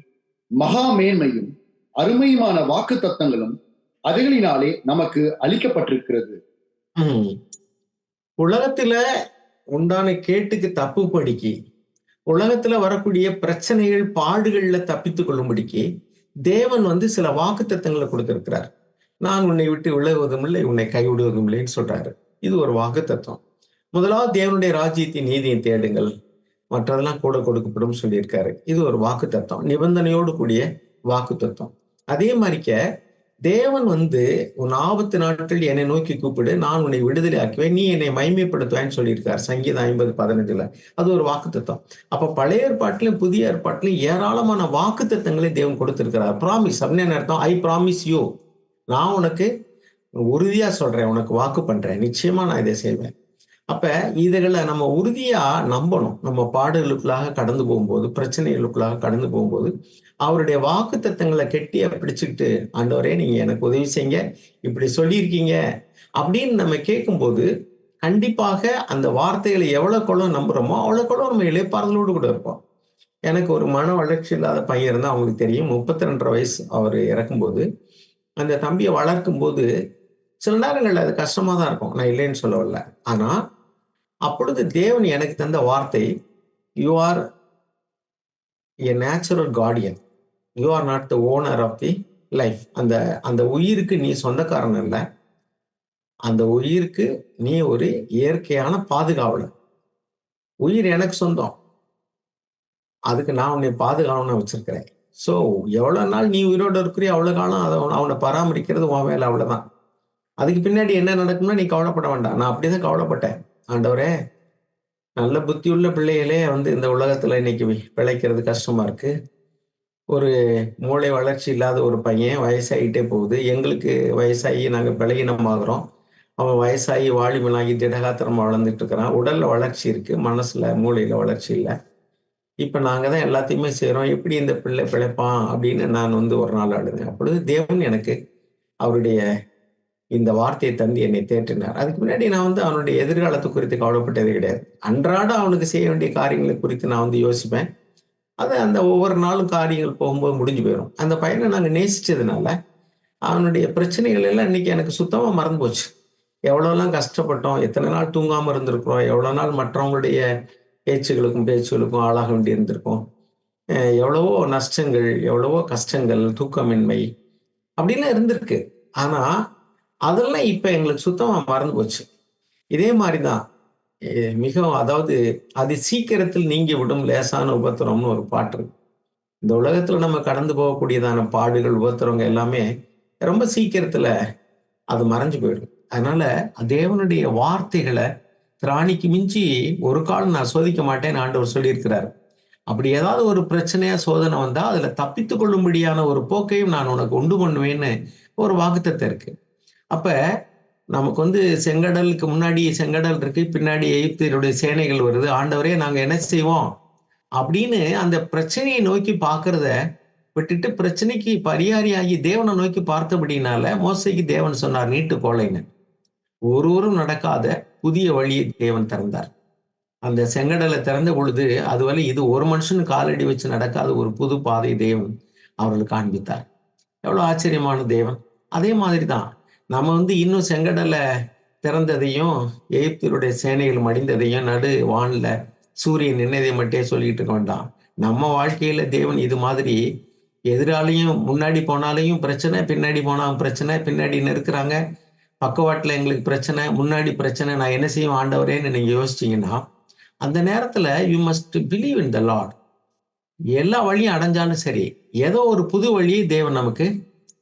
மகா மேன்மையும் அருமையுமான வாக்கு தத்தங்களும் அவைகளினாலே நமக்கு அளிக்கப்பட்டிருக்கிறது. உலகத்துல உண்டான கேட்டுக்கு தப்புபடிக்கு, உலகத்துல வரக்கூடிய பிரச்சனைகள் பாடுகள்ல தப்பித்துக் கொள்ளும்படிக்கு தேவன் சில வாக்கு தத்தங்களை கொடுத்திருக்கிறார். நான் உன்னை விட்டு விலகுவதும் இல்லை, உன்னை கைவிடுவதும் இல்லைன்னு சொல்றாரு. இது ஒரு வாக்கு தத்துவம். முதலாவது தேவனுடைய ராஜ்யத்தின் நீதியை தேடுங்கள், மற்றதெல்லாம் கூட கொடுக்கப்படும் சொல்லியிருக்காரு. இது ஒரு வாக்கு தத்துவம், நிபந்தனையோடு கூடிய வாக்கு தத்துவம். அதே மாதிரிக்க தேவன் உன் ஆபத்து நாட்கள் என்னை நோக்கி கூப்பிடு, நான் உன்னை விடுதலை ஆக்குவேன், நீ என்னை மைமைப்படுத்துவேன்னு சொல்லியிருக்காரு சங்கீதம் 50:15. அது ஒரு வாக்கு தத்துவம். அப்ப பழைய ஏற்பாட்டிலும் புதிய ஏற்பாட்டிலும் ஏராளமான வாக்கு தத்தங்களை தேவன் கொடுத்திருக்கிறார். ப்ராமிஸ் அப்படின்னு அர்த்தம், ஐ ப்ராமிஸ் யூ, நான் உனக்கு உறுதியா சொல்றேன், உனக்கு வாக்கு பண்றேன், நிச்சயமா நான் இதை செய்வேன். அப்ப இதுகளை நம்ம உறுதியா நம்பணும். நம்ம பாடுகளுக்குள்ளாக கடந்து போகும்போது, பிரச்சனைகளுக்குள்ளாக கடந்து போகும்போது அவருடைய வாக்கு தத்தங்களை கெட்டியா பிடிச்சுக்கிட்டு, ஆண்டவரே நீங்க எனக்கு உதவி செய்யுங்க, இப்படி சொல்லியிருக்கீங்க அப்படின்னு நம்ம கேட்கும்போது கண்டிப்பாக அந்த வார்த்தைகளை எவ்வளவுக்கு நம்புறோமோ அவ்வளவுக்கு நம்ம இளைப்பாறுதலோடு கூட இருப்போம். எனக்கு ஒரு மன வளர்ச்சி இல்லாத பையன் இருந்தா அவங்களுக்கு தெரியும். 32 வயசு அவர் இறக்கும்போது, அந்த தம்பியை வளர்க்கும் போது சில நேரங்கள்ல அது கஷ்டமா தான் இருக்கும், நான் இல்லைன்னு சொல்ல வரல. ஆனா அப்பொழுது தேவன் எனக்கு தந்த வார்த்தை, you are a natural guardian, you are not the owner of the life. அந்த அந்த உயிருக்கு நீ சொந்தக்காரன் அல்ல, அந்த உயிருக்கு நீ ஒரு இயற்கையான பாதுகாவலர். உயிர் எனக்கு சொந்தம், அதுக்கு நான் உன்னை பாதுகாவலனா வச்சிருக்கிறேன். ஸோ எவ்வளவு நாள் நீ உயிரோடு இருக்கிறியோ அவ்வளவு காலம் அவனை பராமரிக்கிறது உன் வேலை, அவ்வளவுதான். அதுக்கு பின்னாடி என்ன நடக்கும்னா நீ கவலைப்பட வேண்டாம். நான் அப்படிதான் கவலைப்பட்டேன். ஆண்டவரே, நல்ல புத்தியுள்ள பிள்ளைகளே இந்த உலகத்துல இன்னைக்கு பிழைக்கிறது கஷ்டமா இருக்கு. ஒரு மூளை வளர்ச்சி இல்லாத ஒரு பையன், வயசாகிட்டே போகுது. எங்களுக்கு வயசாகி நாங்க பலகீனமாகறோம். அவன் வயசாகி வாலிபனாகி திடகாத்திரமா வளர்ந்துட்டு இருக்கிறான். உடல்ல வளர்ச்சி இருக்கு, மனசுல மூளையில வளர்ச்சி இல்லை. இப்ப நாங்க தான் எல்லாத்தையுமே செய்றோம், எப்படி இந்த பிள்ளை பிழைப்பான் அப்படின்னு நான் ஒரு நாள் அழுதேன். அப்பொழுது தேவன் எனக்கு அவருடைய இந்த வார்த்தையை தந்து என்னை தேற்றினார். அதுக்கு முன்னாடி நான் அவனுடைய எதிர்காலத்தை குறித்து கவலைப்பட்டதே கிடையாது. அன்றாட அவனுக்கு செய்ய வேண்டிய காரியங்களை குறித்து நான் யோசிப்பேன். அது அந்த ஒவ்வொரு நாளும் காரியங்கள் போகும்போது முடிஞ்சு போயிடும். அந்த பையனை நாங்க நேசிச்சதுனால அவனுடைய பிரச்சனைகள் எல்லாம் இன்னைக்கு எனக்கு சுத்தமா மறந்து போச்சு. எவ்வளவுலாம் கஷ்டப்பட்டோம், எத்தனை நாள் தூங்காம இருந்திருக்கிறோம், எவ்வளவு நாள் மற்றவங்களுடைய பேச்சுகளுக்கும் ஆளாக வேண்டி இருந்திருக்கோம், எவ்வளவோ நஷ்டங்கள், எவ்வளவோ கஷ்டங்கள், தூக்கமின்மை அப்படிலாம் இருந்திருக்கு. ஆனா அதெல்லாம் இப்ப எங்களுக்கு சுத்தமா மறந்து போச்சு. இதே மாதிரிதான் மிகவும், அதாவது அது சீக்கிரத்தில் நீங்கி விடும் லேசான உபத்திரம்னு ஒரு பாட்டு இருக்கு. இந்த உலகத்துல நம்ம கடந்து போகக்கூடியதான பாடுகள், உபத்திரவங்க எல்லாமே ரொம்ப சீக்கிரத்துல அது மறைஞ்சு போயிடும். அதனால தேவனுடைய வார்த்தைகளை திராணிக்கு மிஞ்சி ஒரு காலம் நான் சோதிக்க மாட்டேன்னு ஆண்டவர் சொல்லியிருக்கிறார். அப்படி ஏதாவது ஒரு பிரச்சனையா சோதனை வந்தா அதுல தப்பித்துக் கொள்ளும்படியான ஒரு போக்கையும் நான் உனக்கு உண்டு பண்ணுவேன்னு ஒரு வாக்குத்தத்தம் இருக்கு. அப்ப நமக்கு செங்கடலுக்கு முன்னாடி செங்கடல் இருக்கு, பின்னாடி எகிப்தியருடைய சேனைகள் வருது. ஆண்டவரே நாங்க என்ன செய்வோம் அப்படின்னு அந்த பிரச்சனையை நோக்கி பார்க்கறத விட்டுட்டு பிரச்சனைக்கு பரிகாரியாகி தேவனை நோக்கி பார்த்தபடினால மோசேக்கு தேவன் சொன்னார், நீட்டு போலைன்னு. ஒருவரும் நடக்காத புதிய வழியை தேவன் திறந்தார். அந்த செங்கடலை திறந்த பொழுது அதுவரை இது ஒரு மனுஷன் காலடி வச்சு நடக்காத ஒரு புது பாதை தேவன் அவர்களுக்கு காண்பித்தார். எவ்வளவு ஆச்சரியமான தேவன். அதே மாதிரிதான் நம்ம இன்னும் செங்கடலை திறந்ததையும் எகிப்தியருடைய சேனைகள் மடிந்ததையும் நடு வான்ல சூரியன் நின்னதை மட்டும் சொல்லிட்டு இருக்க வேண்டாம். நம்ம வாழ்க்கையில தேவன் இது மாதிரி எதிராலையும் முன்னாடி போனாலையும் பிரச்சனை, பின்னாடி போனாலும் பிரச்சனை, பின்னாடி நெருக்கிறாங்க, பக்கவாட்டுல எங்களுக்கு பிரச்சனை, முன்னாடி பிரச்சனை, நான் என்ன செய்யும் ஆண்டவரேன்னு நீங்க யோசிச்சீங்கன்னா அந்த நேரத்துல you must believe in the Lord. எல்லா வழியும் அடைஞ்சாலும் சரி, ஏதோ ஒரு புது வழியை தேவன் நமக்கு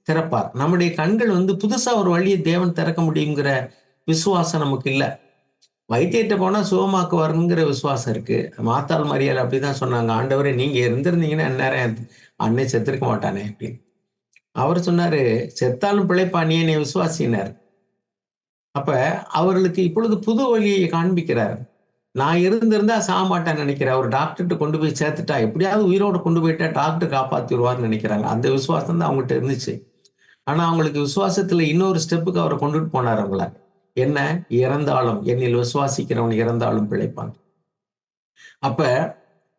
திறப்பார். நம்முடைய கண்கள் புதுசா ஒரு வழியை தேவன் திறக்க முடியுங்கிற விசுவாசம் நமக்கு இல்ல. வைத்தியர்ட்ட போனா சுகமாக்குவாருங்கிற விசுவாசம் இருக்கு. மார்த்தாள், மரியாள் அப்படிதான் சொன்னாங்க. ஆண்டவரே, நீங்க இருந்திருந்தீங்கன்னா இந்நேரம் என் அண்ணன் செத்திருக்க மாட்டானே அப்படின்னு. அவர் சொன்னாரு, செத்தாலும் பிழைப்பான், நீ என்னை விசுவாசினார். அப்ப அவர்களுக்கு இப்பொழுது புது வழியை காண்பிக்கிறார். நான் இருந்திருந்தா சாக மாட்டேன்னு நினைக்கிறேன். ஒரு டாக்டர்ட்ட கொண்டு போய் சேர்த்துட்டா, எப்படியாவது உயிரோட கொண்டு போயிட்டா டாக்டர் காப்பாத்திருவார்ன்னு நினைக்கிறாங்க. அந்த விசுவாசம் தான் அவங்ககிட்ட இருந்துச்சு. ஆனா அவங்களுக்கு விசுவாசத்துல இன்னொரு ஸ்டெப்புக்கு அவரை கொண்டுட்டு போனார் அவங்கள. என்ன? இறந்தாலும் என்னில் விசுவாசிக்கிறவன் இறந்தாலும் பிழைப்பான். அப்ப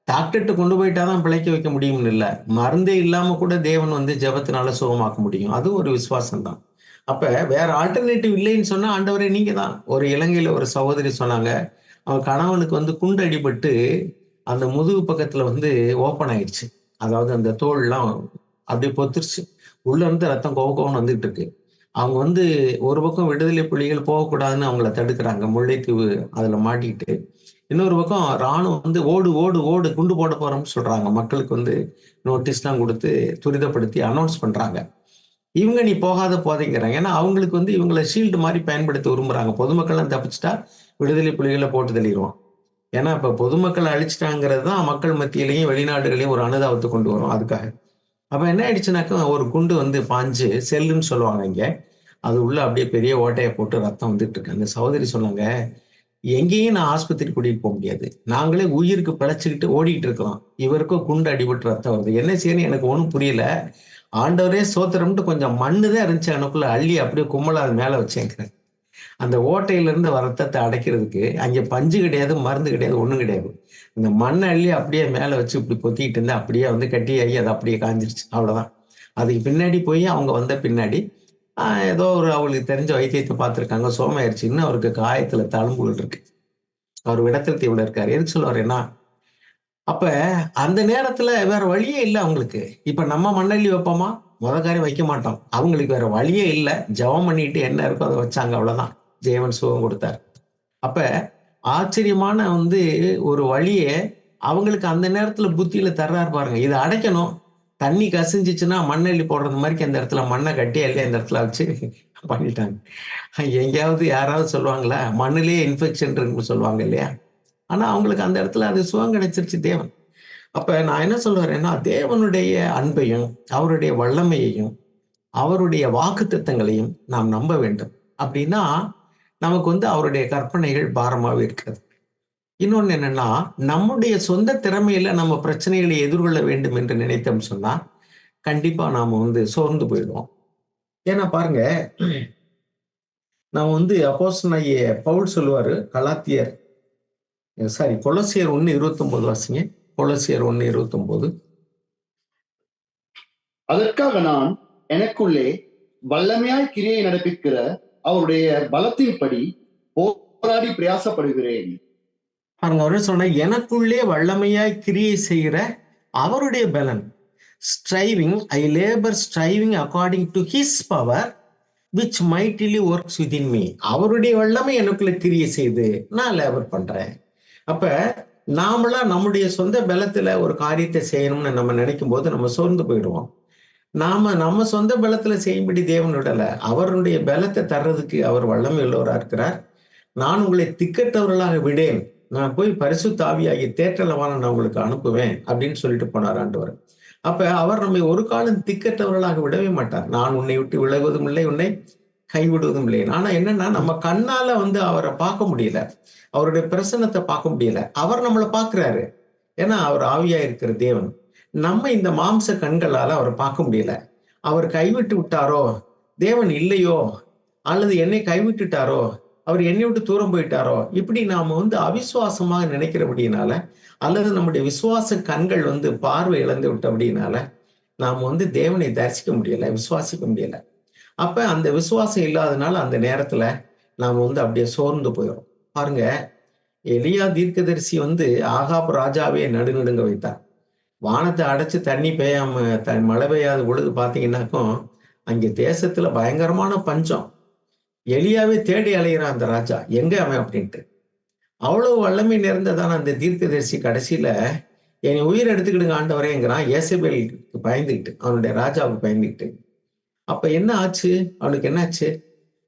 டாக்டர்ட்ட கொண்டு போயிட்டா தான் பிழைக்க வைக்க முடியும்னு இல்ல. மருந்தே இல்லாம கூட தேவன் ஜெபத்தினால சுகமாக்க முடியும். அது ஒரு விசுவாசம் தான். அப்ப வேற ஆல்டர்னேட்டிவ் இல்லைன்னு சொன்னா, ஆண்டவரே நீங்க தான். ஒரு இலங்கையில ஒரு சகோதரி சொன்னாங்க, அவங்க கணவனுக்கு குண்டு அடிபட்டு அந்த முதுகு பக்கத்துல ஓப்பன் ஆயிடுச்சு. அதாவது அந்த தோல்லாம் அப்படியே பொத்துருச்சு. உள்ள இருந்து ரத்தம் கொவ கொவன்னு வந்துட்டு இருக்கு. அவங்க ஒரு பக்கம் விடுதலை புலிகள் போகக்கூடாதுன்னு அவங்கள தடுக்கிறாங்க. முல்லைத்தீவு அதுல மாட்டிக்கிட்டு. இன்னொரு பக்கம் ராணுவம் ஓடு, ஓடு, ஓடு, குண்டு போட போறோம்னு சொல்றாங்க. மக்களுக்கு நோட்டீஸ்லாம் குடுத்து துரிதப்படுத்தி அனௌன்ஸ் பண்றாங்க. இவங்க நீ போகாத போதேங்கிறாங்க. ஏன்னா அவங்களுக்கு இவங்கள ஷீல்டு மாரி பயன்படுத்த விரும்புறாங்க. பொதுமக்கள்லாம் தப்பிச்சுட்டா விடுதலை புலிகள போட்டு தள்ளிருவோம். ஏன்னா இப்ப பொதுமக்கள அழிச்சுட்டாங்கிறது தான் மக்கள் மத்தியிலயும், வெளிநாடுகளையும் ஒரு அனுதாபத்த கொண்டு வரும் அதுக்காக. அப்ப என்ன ஆயிடுச்சுனாக்கா, ஒரு குண்டு பாஞ்சு செல்லுன்னு சொல்லுவாங்க இங்க. அது உள்ள அப்படியே பெரிய ஓட்டைய போட்டு ரத்தம் வந்துட்டு இருக்கு. அந்த சகோதரி சொன்னாங்க, எங்கேயும் நான் ஆஸ்பத்திரி கூட்டிட்டு போ முடியாது. நாங்களே உயிருக்கு பிழைச்சுக்கிட்டு ஓடிட்டு இருக்கிறோம். இவருக்கும் குண்டு அடிபட்டு ரத்தம் வருது. என்ன செய்யணும்னு எனக்கு ஒண்ணும் புரியல. ஆண்டவரே ஸ்தோத்திரம்ன்ட்டு கொஞ்சம் மண்ணு தான் இருந்துச்சு எனக்குள்ள. அள்ளி அப்படியே கும்பலா அது மேல வச்சேங்கிறேன். அந்த ஓட்டையில இருந்து வர ரத்தத்த அடைக்கிறதுக்கு அங்கே பஞ்சு கிடையாது, மருந்து கிடையாது, ஒண்ணும் கிடையாது. இந்த மண்ண அள்ளி அப்படியே மேல வச்சு இப்படி பொத்திக்கிட்டு இருந்தா, அப்படியே கட்டியாகி அது அப்படியே காய்ஞ்சிருச்சு. அவ்வளோதான். அதுக்கு பின்னாடி போய் அவங்க வந்த பின்னாடி, அ ஏதோ ஒரு அவங்களுக்கு தெரிஞ்ச வைத்தியத்த பார்த்துருக்காங்க. சுகமாயிருச்சு. இன்னும் அவருக்கு காயத்துல தழும்புகள் இருக்கு. அவர் விடத்தல் தீவுல இருக்காரு. எதுக்கு சொல்ல வரேன்னா, அப்ப அந்த நேரத்துல வேற வழியே இல்ல அவங்களுக்கு. இப்ப நம்ம மண்ணள்ளி வைப்போமா? மொத காரியம் வைக்க மாட்டோம். அவங்களுக்கு வேற வழியே இல்ல. ஜெபம் பண்ணிட்டு என்ன இருக்கோ அத வச்சாங்க. அவ்வளோதான். தேவன் சுகம் கொடுத்தார். அப்ப ஆச்சரியமான ஒரு வழிய அவங்களுக்கு அந்த நேரத்துல புத்தியில தர்றாரு பாருங்க. இத அடைக்கணும். தண்ணி கசிஞ்சுச்சுன்னா மண்ணள்ளி போடுறது மாரிக்கு அந்த இடத்துல மண்ண கட்டி அள்ளி அந்த இடத்துல வச்சு பண்ணிட்டாங்க. எங்கேயாவது யாராவது சொல்லுவாங்களா? மண்ணிலேயே இன்ஃபெக்ஷன் இருக்குன்னு சொல்லுவாங்க இல்லையா? ஆனா அவங்களுக்கு அந்த இடத்துல அது சுகம் கிடைச்சிருச்சு தேவன். அப்ப நான் என்ன சொல்ல வரேன்னா, தேவனுடைய அன்பையும், அவருடைய வல்லமையையும், அவருடைய வாக்குத்தத்தங்களையும் நாம் நம்ப வேண்டும். அப்படின்னா, நமக்கு அவருடைய கற்பனைகள் பாரமாவே இருக்காது. இன்னொன்னு என்னன்னா, நம்முடைய சொந்த திறமையில நம்ம பிரச்சனைகளை எதிர்கொள்ள வேண்டும் என்று நினைத்தோம்னு சொன்னா, கண்டிப்பா நாம சோர்ந்து போயிடுவோம். ஏன்னா பாருங்க, நாம அப்போஸ்தலனாகிய பவுல் சொல்லுவாரு, கலாத்தியர் கொலோசியர் 1:29 வாசிங்க. கொலோசியர் 1:29. அதற்காக நான் எனக்குள்ளே வல்லமையாய் கிரியை நடப்பிக்கிற அவருடைய பலத்தின்படி போராடி பிரயாசப்படுகிறேன். பாருங்க, அவரு சொன்ன எனக்குள்ளே வல்லமையாய் கிரியை செய்கிற அவருடைய பலன். Striving I labour striving according to his power which mightily works within me. அவருடைய வல்லமை எனக்குள்ள கிரியை செய்து நான் லேபர் பண்றேன். அப்ப நாமளா நம்முடைய சொந்த பலத்துல ஒரு காரியத்தை செய்யணும்னு நம்ம நினைக்கும் போது நம்ம சோர்ந்து போயிடுவோம். நாம நம்ம சொந்த பலத்துல செய்யும்படி தேவன் விடல. அவருடைய பலத்தை தர்றதுக்கு அவர் வல்லமை உள்ளவரா இருக்கிறார். நான் உங்களை திக்கற்றவர்களாக விடேன். நான் போய் பரிசுத்த ஆவியாகிய தேற்றரவாளனை நான் உங்களுக்கு அனுப்புவேன் அப்படின்னு சொல்லிட்டு போனார் ஆண்டவர். அப்ப அவர் நம்மை ஒரு காலம் திக்கற்றவர்களாக விடவே மாட்டார். நான் உன்னை விட்டு விலகுவதும் இல்லை, உன்னை கைவிடுவதும் இல்லை. ஆனா என்னன்னா, நம்ம கண்ணால அவரை பார்க்க முடியல. அவருடைய பிரசன்னத்தை பார்க்க முடியல. அவர் நம்மளை பார்க்கிறாரு. ஏன்னா அவர் ஆவியா இருக்கிற தேவன். நம்ம இந்த மாம்ச கண்களால அவரை பார்க்க முடியல. அவர் கைவிட்டு விட்டாரோ, தேவன் இல்லையோ, அல்லது என்னை கைவிட்டுட்டாரோ, அவர் என்னை விட்டு தூரம் போயிட்டாரோ, இப்படி நாம அவிசுவாசமாக நினைக்கிறபடியினால, அல்லது நம்முடைய விசுவாச கண்கள் பார்வை இழந்து விட்டபடியினால, நாம தேவனை தரிசிக்க முடியல, விசுவாசிக்க முடியல. அப்ப அந்த விசுவாசம் இல்லாதனால அந்த நேரத்துல நாம அப்படியே சோர்ந்து போயிடும். பாருங்க, எலியா தீர்க்கதரிசி ஆகாப் ராஜாவே நடுநடுங்க வைத்தார். வானத்தை அடைச்சு தண்ணி பெய்யாம மழை பெய்யாத பொழுது பாத்தீங்கன்னாக்கும், அங்கே தேசத்துல பயங்கரமான பஞ்சம். எலியாவே தேடி அலைகிறான் அந்த ராஜா. எங்க அவன் அப்படின்ட்டு. அவ்வளவு வல்லமை நிறைந்ததான அந்த தீர்க்கதரிசி கடைசியில என்னை உயிர் எடுத்துக்கிடுங்க ஆண்டவரேங்கிறான். ஏசபேலுக்கு பயந்துக்கிட்டு, அவனுடைய ராஜாவுக்கு பயந்துக்கிட்டு. அப்ப என்ன ஆச்சு? அவனுக்கு என்ன ஆச்சு?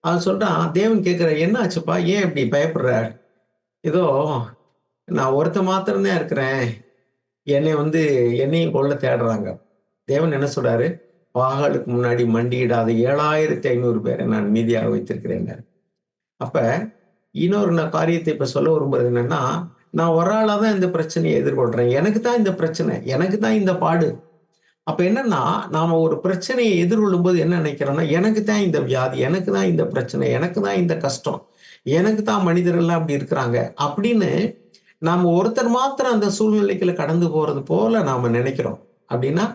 அவன் சொல்றான், தேவன் கேட்கிறார், என்ன ஆச்சுப்பா? ஏன் இப்படி பயப்படுற? இதோ நான் ஒருத்தன் மாத்திரம் தான் இருக்கிறேன். என்னை வந்து என்னையும் கொல்ல தேடுறாங்க. தேவன் என்ன சொல்றாரு? பாகாலுக்கு முன்னாடி மண்டியிடாத 7500 பேரை நான் மீதியாக வைத்திருக்கிறேன்னாரு. அப்ப இன்னொரு நான் காரியத்தை இப்ப சொல்ல விரும்புறது என்னன்னா, நான் ஒரு ஆளா தான் இந்த பிரச்சனையை எதிர்கொள்றேன். எனக்கு தான் இந்த பிரச்சனை. எனக்கு தான் இந்த பாடு. அப்ப என்னன்னா, நாம ஒரு பிரச்சனையை எதிர்கொள்ளும்போது என்ன நினைக்கிறோம்னா, எனக்கு தான் இந்த வியாதி, எனக்கு தான் இந்த பிரச்சனை, எனக்கு தான் இந்த கஷ்டம், எனக்கு தான் மனிதர்கள்லாம் அப்படி இருக்கிறாங்க அப்படின்னு நாம ஒருத்தர் மாத்திரம் அந்த சூழ்நிலைக்குள்ள கடந்து போறது போல நாம நினைக்கிறோம். அப்படின்னா,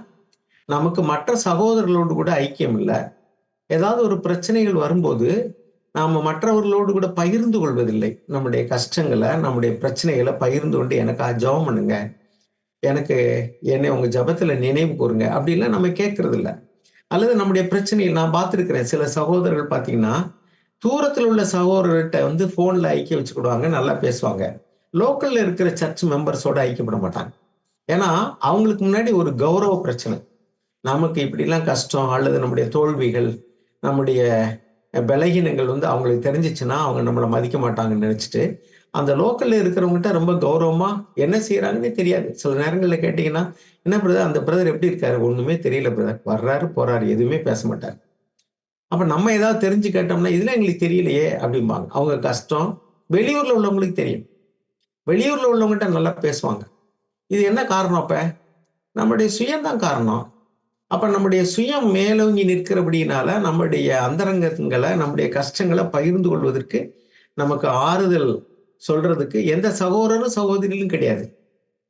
நமக்கு மற்ற சகோதரர்களோடு கூட ஐக்கியம் இல்ல. ஏதாவது ஒரு பிரச்சனைகள் வரும்போது, நாம மற்றவர்களோடு கூட பகிர்ந்து கொள்வதில்லை. நம்முடைய கஷ்டங்கள, நம்முடைய பிரச்சனைகள பகிர்ந்து கொண்டு எனக்கா ஜெபம் பண்ணுங்க. எனக்கு என்னை உங்க ஜெபத்துல நினைவு கூருங்க. அப்படிலாம் நம்ம கேட்கறது இல்ல. அல்லது நம்முடைய பிரச்சனைகள் நான் பார்த்திருக்கிறேன். சில சகோதரர்கள் பார்த்தீங்கன்னா, தூரத்துல உள்ள சகோதரர்ட்ட வந்து ஃபோன்ல ஐக்கியம் வச்சுக்கிடுவாங்க. நல்லா பேசுவாங்க. லோக்கல்ல இருக்கிற சர்ச் மெம்பர்ஸோட ஐக்கியப்பட மாட்டாங்க. ஏன்னா, அவங்களுக்கு முன்னாடி ஒரு கௌரவ பிரச்சனை. நமக்கு இப்படிலாம் கஷ்டம் அல்லது நம்முடைய தோல்விகள், நம்முடைய பலகீனங்கள் வந்து அவங்களுக்கு தெரிஞ்சுச்சுன்னா, அவங்க நம்மள மதிக்க மாட்டாங்கன்னு நெனச்சுட்டு, அந்த லோக்கல்ல இருக்கிறவங்ககிட்ட ரொம்ப கௌரவமா என்ன செய்றாங்கன்னே தெரியாது. சில நேரங்கள்ல கேட்டீங்கன்னா, "என்ன பிரதர் அந்த பிரதர் எப்படி இருக்காரு?" "ஒண்ணுமே தெரியல பிரதர். வர்றாரு, போறாரு. எதுவுமே பேச மாட்டாரு." அப்ப நம்ம ஏதாவது தெரிஞ்சு கேட்டோம்னா, "இதெல்லாம் எங்களுக்கு தெரியலையே" அப்படிம்பாங்க. அவங்க கஷ்டம் வெளியூர்ல உள்ளவங்களுக்கு தெரியும். வெளியூர்ல உள்ளவங்ககிட்ட நல்லா பேசுவாங்க. இது என்ன காரணம் அப்ப? நம்முடைய சுயம் தான் காரணம். அப்ப நம்முடைய சுயம் மேலோங்கி நிற்கிறபடியினால, நம்முடைய அந்தரங்கங்கள, நம்முடைய கஷ்டங்கள பகிர்ந்து கொள்வதற்கு, நமக்கு ஆறுதல் சொல்றதுக்கு எந்த சகோதரரும், சகோதரிகளும் கிடையாது.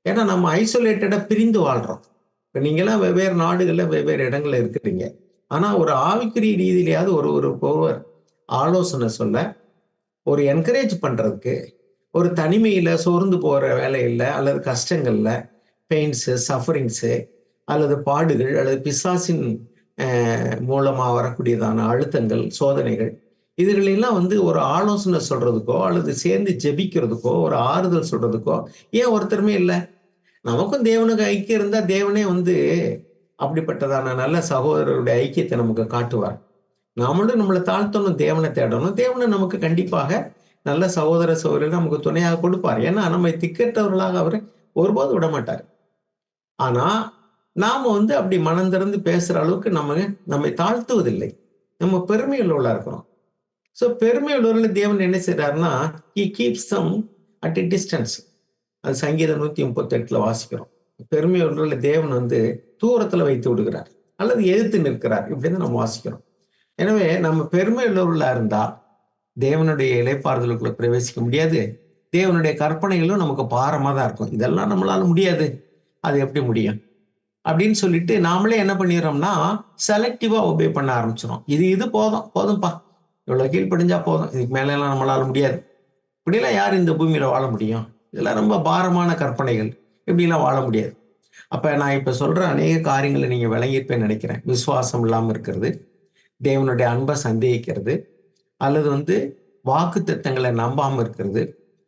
ஏன்னா நம்ம ஐசோலேட்டடா பிரிந்து வாழ்றோம். இப்ப நீங்கலாம் வெவ்வேறு நாடுகள்ல, வெவ்வேறு இடங்கள்ல இருக்கிறீங்க. ஆனா ஒரு ஆவிக்குரிய ரீதியிலயாவது ஒருவருக்கு ஒருவர் ஆலோசனை சொல்ல, ஒரு என்கரேஜ் பண்றதுக்கு, ஒரு தனிமையில சோர்ந்து போற வேலையில, அல்லது கஷ்டங்கள்ல, பெயின்ஸு, சஃபரிங்ஸு அல்லது பாடுகள், அல்லது பிசாசின் அ மூலமா வரக்கூடியதான அழுத்தங்கள், சோதனைகள், இதுகளெல்லாம் வந்து ஒரு ஆலோசனை சொல்றதுக்கோ, அல்லது சேர்ந்து ஜெபிக்கிறதுக்கோ, ஒரு ஆறுதல் சொல்றதுக்கோ, ஏன் ஒருத்தருமே இல்ல? நமக்கும் தேவனுக்கும் ஐக்கியம் இருந்தா, தேவனே வந்து அப்படிப்பட்டதான நல்ல சகோதரருடைய ஐக்கியத்த நமக்கு காட்டுவார். நாமளும் நம்மள தாழ்த்தணும், தேவன தேடணும். தேவனும் நமக்கு கண்டிப்பாக நல்ல சகோதர, சகோதரிகள் நமக்கு துணையாக கொடுப்பார். ஏன்னா, நம்மை திக்கற்றவர்களாக அவரு ஒருபோதும் விடமாட்டார். ஆனா, நாம வந்து அப்படி மனம் திறந்து பேசுற அளவுக்கு நம்மை தாழ்த்துவதில்லை. நம்ம பெருமை உள்ளவர்களா இருக்கிறோம். சோ பெருமை உள்ளவர்களை தேவன் என்ன செய்றாருன்னா, he keeps them at a distance. அது சங்கீதம் 138ல வாசிக்கிறோம். பெருமை உள்ளவர்களை தேவன் வந்து தூரத்துல வைத்து விடுகிறார். அல்லது எதிர்த்து நிற்கிறார். இப்படின்னு நம்ம வாசிக்கிறோம். எனவே நம்ம பெருமை உள்ளவர்களா இருந்தா, தேவனுடைய இளைப்பாறுதலுக்குள்ள பிரவேசிக்க முடியாது. தேவனுடைய கற்பனைகளும் நமக்கு பாரமா தான் இருக்கும். இதெல்லாம் நம்மளால முடியாது. அது எப்படி முடியும்? அப்படின்னு சொல்லிட்டு நாமளே என்ன பண்ணிடுறோம்னா, செலக்டிவா ஒபே பண்ண ஆரம்பிச்சுரும். இது போதும், போதும்பா. இவ்வளவு கீழ்ப்படிஞ்சா போதும். இதுக்கு மேல எல்லாம் நம்மளால முடியாது. இப்படியெல்லாம் யார் இந்த பூமியில வாழ முடியும்? இதெல்லாம் ரொம்ப பாரமான கற்பனைகள். இப்படிலாம் வாழ முடியாது. அப்ப நான் இப்ப சொல்ற அநேக காரியங்கள நீங்க விளங்கியிருப்பேன்னு நினைக்கிறேன். விசுவாசம் இல்லாம இருக்கிறது, தேவனுடைய அன்ப சந்தேகிக்கிறது, அல்லது வந்து வாக்குத்தத்தங்கள நம்பாம இருக்கிறது,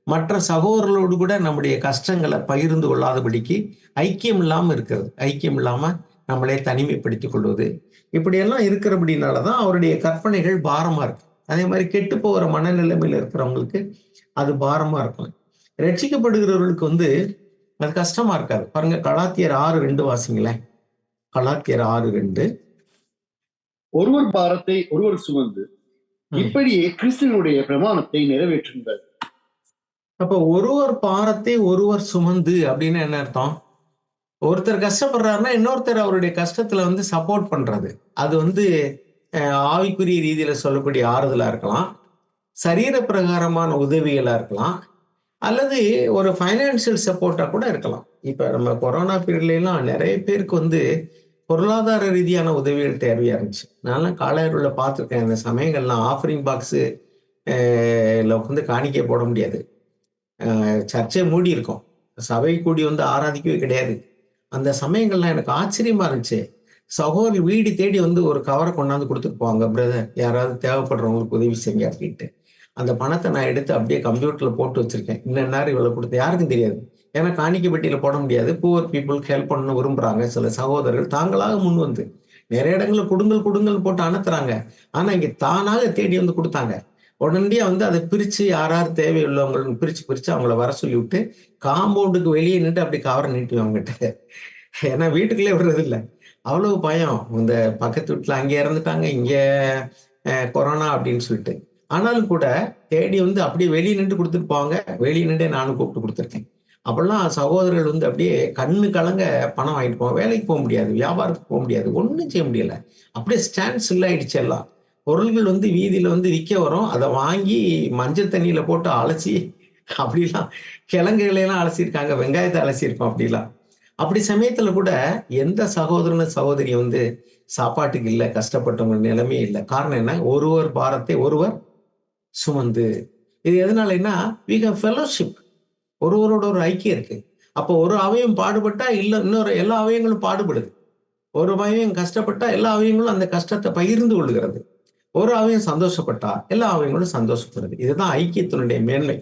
மற்ற சகோதரர்களோடு கூட நம்முடைய கஷ்டங்கள பகிர்ந்து கொள்ளாதபடிக்கு ஐக்கியம் இல்லாம இருக்கிறது. ஐக்கியம் இல்லாம நம்மளே தனிமைப்படுத்திக் கொள்வது. இப்படியெல்லாம் இருக்கிறபடினால தான் அவருடைய கற்பனைகள் பாரமா இருக்கு. அதே மாரி கெட்டுப் போகிற மனநிலைமையில இருக்கிறவங்களுக்கு அது பாரமா இருக்கும். ரட்சிக்கப்படுகிறவர்களுக்கு வந்து அது கஷ்டமா இருக்காது. பாருங்க கலாத்தியர் 6:2 வாசிங்களேன். கலாத்தியர் 6:2. ஒருவர் பாரத்தை ஒருவர் சுமந்து ம். இப்படியே கிறிஸ்துவனுடைய பிரமாணத்தை நிறைவேற்றுங்கள். அப்ப ஒருவர் பாரத்தை ஒருவர் சுமந்து அப்படின்னு என்ன அர்த்தம்? ஒருத்தர் கஷ்டப்படுறாருன்னா, இன்னொருத்தர் அவருடைய கஷ்டத்துல வந்து சப்போர்ட் பண்றது. அது வந்து ஆவிக்குரிய ரீதியில சொல்லக்கூடிய ஆறுதலா இருக்கலாம். சரீர பிரகாரமான உதவிகளா இருக்கலாம். அல்லது ஒரு ஃபைனான்சியல் சப்போர்ட்டா கூட இருக்கலாம். இப்ப நம்ம கொரோனா பீரியட்லலாம் நெறைய பேருக்கு வந்து பொருளாதார ரீதியான உதவிகள் தேவையா இருந்துச்சு. நான்லாம் காலையூர்ல பார்த்துருக்கேன். அந்த சமயங்கள்லாம் ஆஃபரிங் பாக்ஸு அ ல வந்து காணிக்கை போட முடியாது. சர்ச்சே மூடி இருக்கும். சபை கூடி வந்து ஆராதிக்கவே கிடையாது. அந்த சமயங்கள்லாம் எனக்கு ஆச்சரியமா இருந்துச்சு. சகோதரர் வீடு தேடி வந்து ஒரு கவர கொண்டாந்து குடுத்துட்டு போவாங்க. பிரதர் யாராவது தேவைப்படுறவங்களுக்கு உதவி செய்யுங்க அப்டின்ட்டு. அந்த பணத்த நான் எடுத்து அப்படியே கம்ப்யூட்டர்ல போட்டு வச்சிருக்கேன். இன்ன நேரம் இவ்வளவு குடுத்தேன். யாருக்கும் தெரியாது. ஏன்னா காணிக்கை பெட்டியில போட முடியாது. புவர் பீப்பிள்க்கு ஹெல்ப் பண்ணணும்னு விரும்புறாங்க சில சகோதரர்கள். தாங்களாக முன் வந்து நெறைய இடங்கள்ல குடுங்கள், குடுங்கள்னு போட்டு அனுப்புறாங்க. ஆனா இங்க தானாக தேடி வந்து குடுத்தாங்க. உடனடியா வந்து அத பிரிச்சு யார் யார் தேவையுள்ளவங்கன்னு பிரிச்சு, பிரிச்சு அவங்கள வர சொல்லிவிட்டு, காம்பவுண்டுக்கு வெளிய நின்டு அப்படி கவர நீட்டுவேன் அவங்ககிட்ட. ஏன்னா வீட்டுக்குள்ளே விடுறதில்ல. அவ்வளவு பயம். இந்த பக்கத்து வீட்ல அங்க இறந்துட்டாங்க, இங்க கொரோனா அப்படின்னு சொல்லிட்டு. ஆனாலும் கூட தேடி வந்து அப்படியே வெளிய நின்டு குடுத்துட்டு போவாங்க. வெளிய நின்டே நானும் கூப்பிட்டு குடுத்துருக்கேன். அப்பல்லாம் சகோதரர்கள் வந்து அப்படியே கண்ணு கலங்க பணம் வாங்கிட்டு போவாங்க. வேலைக்கு போ முடியாது, வியாபாரத்துக்கு போ முடியாது, ஒண்ணும் செய்ய முடியல. அப்படியே ஸ்டாண்ட் ஸ்டில் ஆயிடுச்சு எல்லாம். பொருள்கள் வந்து வீதியில வந்து விக்க வரும். அத வாங்கி மஞ்சள் தண்ணீல போட்டு அலசி அப்படிலாம் கிழங்குகளை எல்லாம் அலசியிருக்காங்க. வெங்காயத்த அலசியிருக்கோம் அப்படிலாம். அப்படி சமயத்துல கூட எந்த சகோதரனும், சகோதரி வந்து சாப்பாட்டுக்கு இல்ல, கஷ்டப்பட்டவங்க நிலைமையே இல்ல. காரணம் என்ன? ஒருவர் பாரத்தை ஒருவர் சுமந்து. இது எதனாலன்னா, வி ஹேவ் ஃபெலோஷிப். ஒருவரோட ஒரு ஐக்கியம் இருக்கு. அப்போ ஒரு அவயவம் பாடுபட்டா, இல்ல இன்னொரு எல்லா அவயவங்களும் பாடுபடுது. ஒரு அவயவம் கஷ்டப்பட்டா, எல்லா அவயவங்களும் அந்த கஷ்டத்த பகிர்ந்து கொள்கிறது. ஒரு அவயவம் சந்தோஷப்பட்டா, எல்லா அவயவங்களும் சந்தோஷப்படுது. இதுதான் ஐக்கியத்தினுடைய மேன்மை.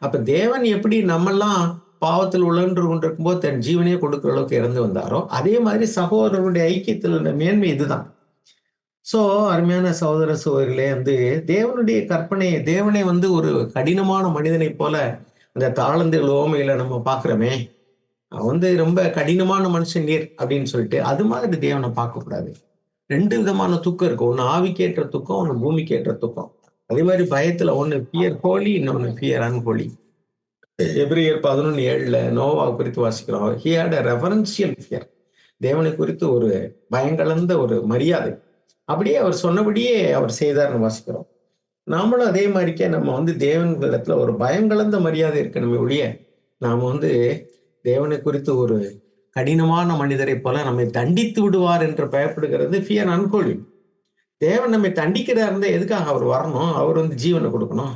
அப்ப தேவன் எப்படி நம்மெல்லாம் பாவத்தில் உழன்று கொண்டிருக்கும்போது தன் ஜீவனையே கொடுக்கிற அளவுக்கு இறந்து வந்தாரோ, அதே மாதிரி சகோதரர்களுடைய ஐக்கியத்தில் உள்ள மேன்மை இதுதான். சோ அருமையான சகோதர சகோதரிகளே வந்து தேவனுடைய கற்பனை, தேவனை வந்து ஒரு கடினமான மனிதனைப் போல அந்த தாளந்துகள் உவமையில நம்ம பார்க்கிறோமே, அவன் வந்து ரொம்ப கடினமான மனுஷன் நீர் அப்படின்னு சொல்லிட்டு, அது மாதிரி தேவனை பார்க்கக்கூடாது. 2 விதமான துக்கம் இருக்கு. ஒண்ணு ஆவிக்கேற்ற துக்கம், ஒண்ணு பூமிக்கேற்ற துக்கம். அதே மாதிரி பயத்துல ஒண்ணு ஃபியர் ஹோலி, இன்னொன்னு ஃபியர் அன்ஹோலி. எபிரியர் 11:7 நோவாவை குறித்து வாசிக்கிறோம். He had a reverential fear. தேவனை குறித்து ஒரு பயங்கலந்த ஒரு மரியாதை. அப்படியே அவர் சொன்னபடியே அவர் செய்தார்ன்னு வாசிக்கிறோம். நாமளும் அதே மாரிக்கே நம்ம வந்து தேவனிடத்துல ஒரு பயங்கலந்த மரியாதை இருக்கணுமே ஒழிய, நாம வந்து தேவனை குறித்து ஒரு கடினமான மனிதரைப் போல நம்மை தண்டித்து விடுவார் என்று பயப்படுகிறது ஃபியர் அன்ஹோலி. தேவன் நம்மை தண்டிக்கிறதா இருந்தா எதுக்காக அவர் வரணும்? அவர் வந்து ஜீவனை குடுக்கணும்.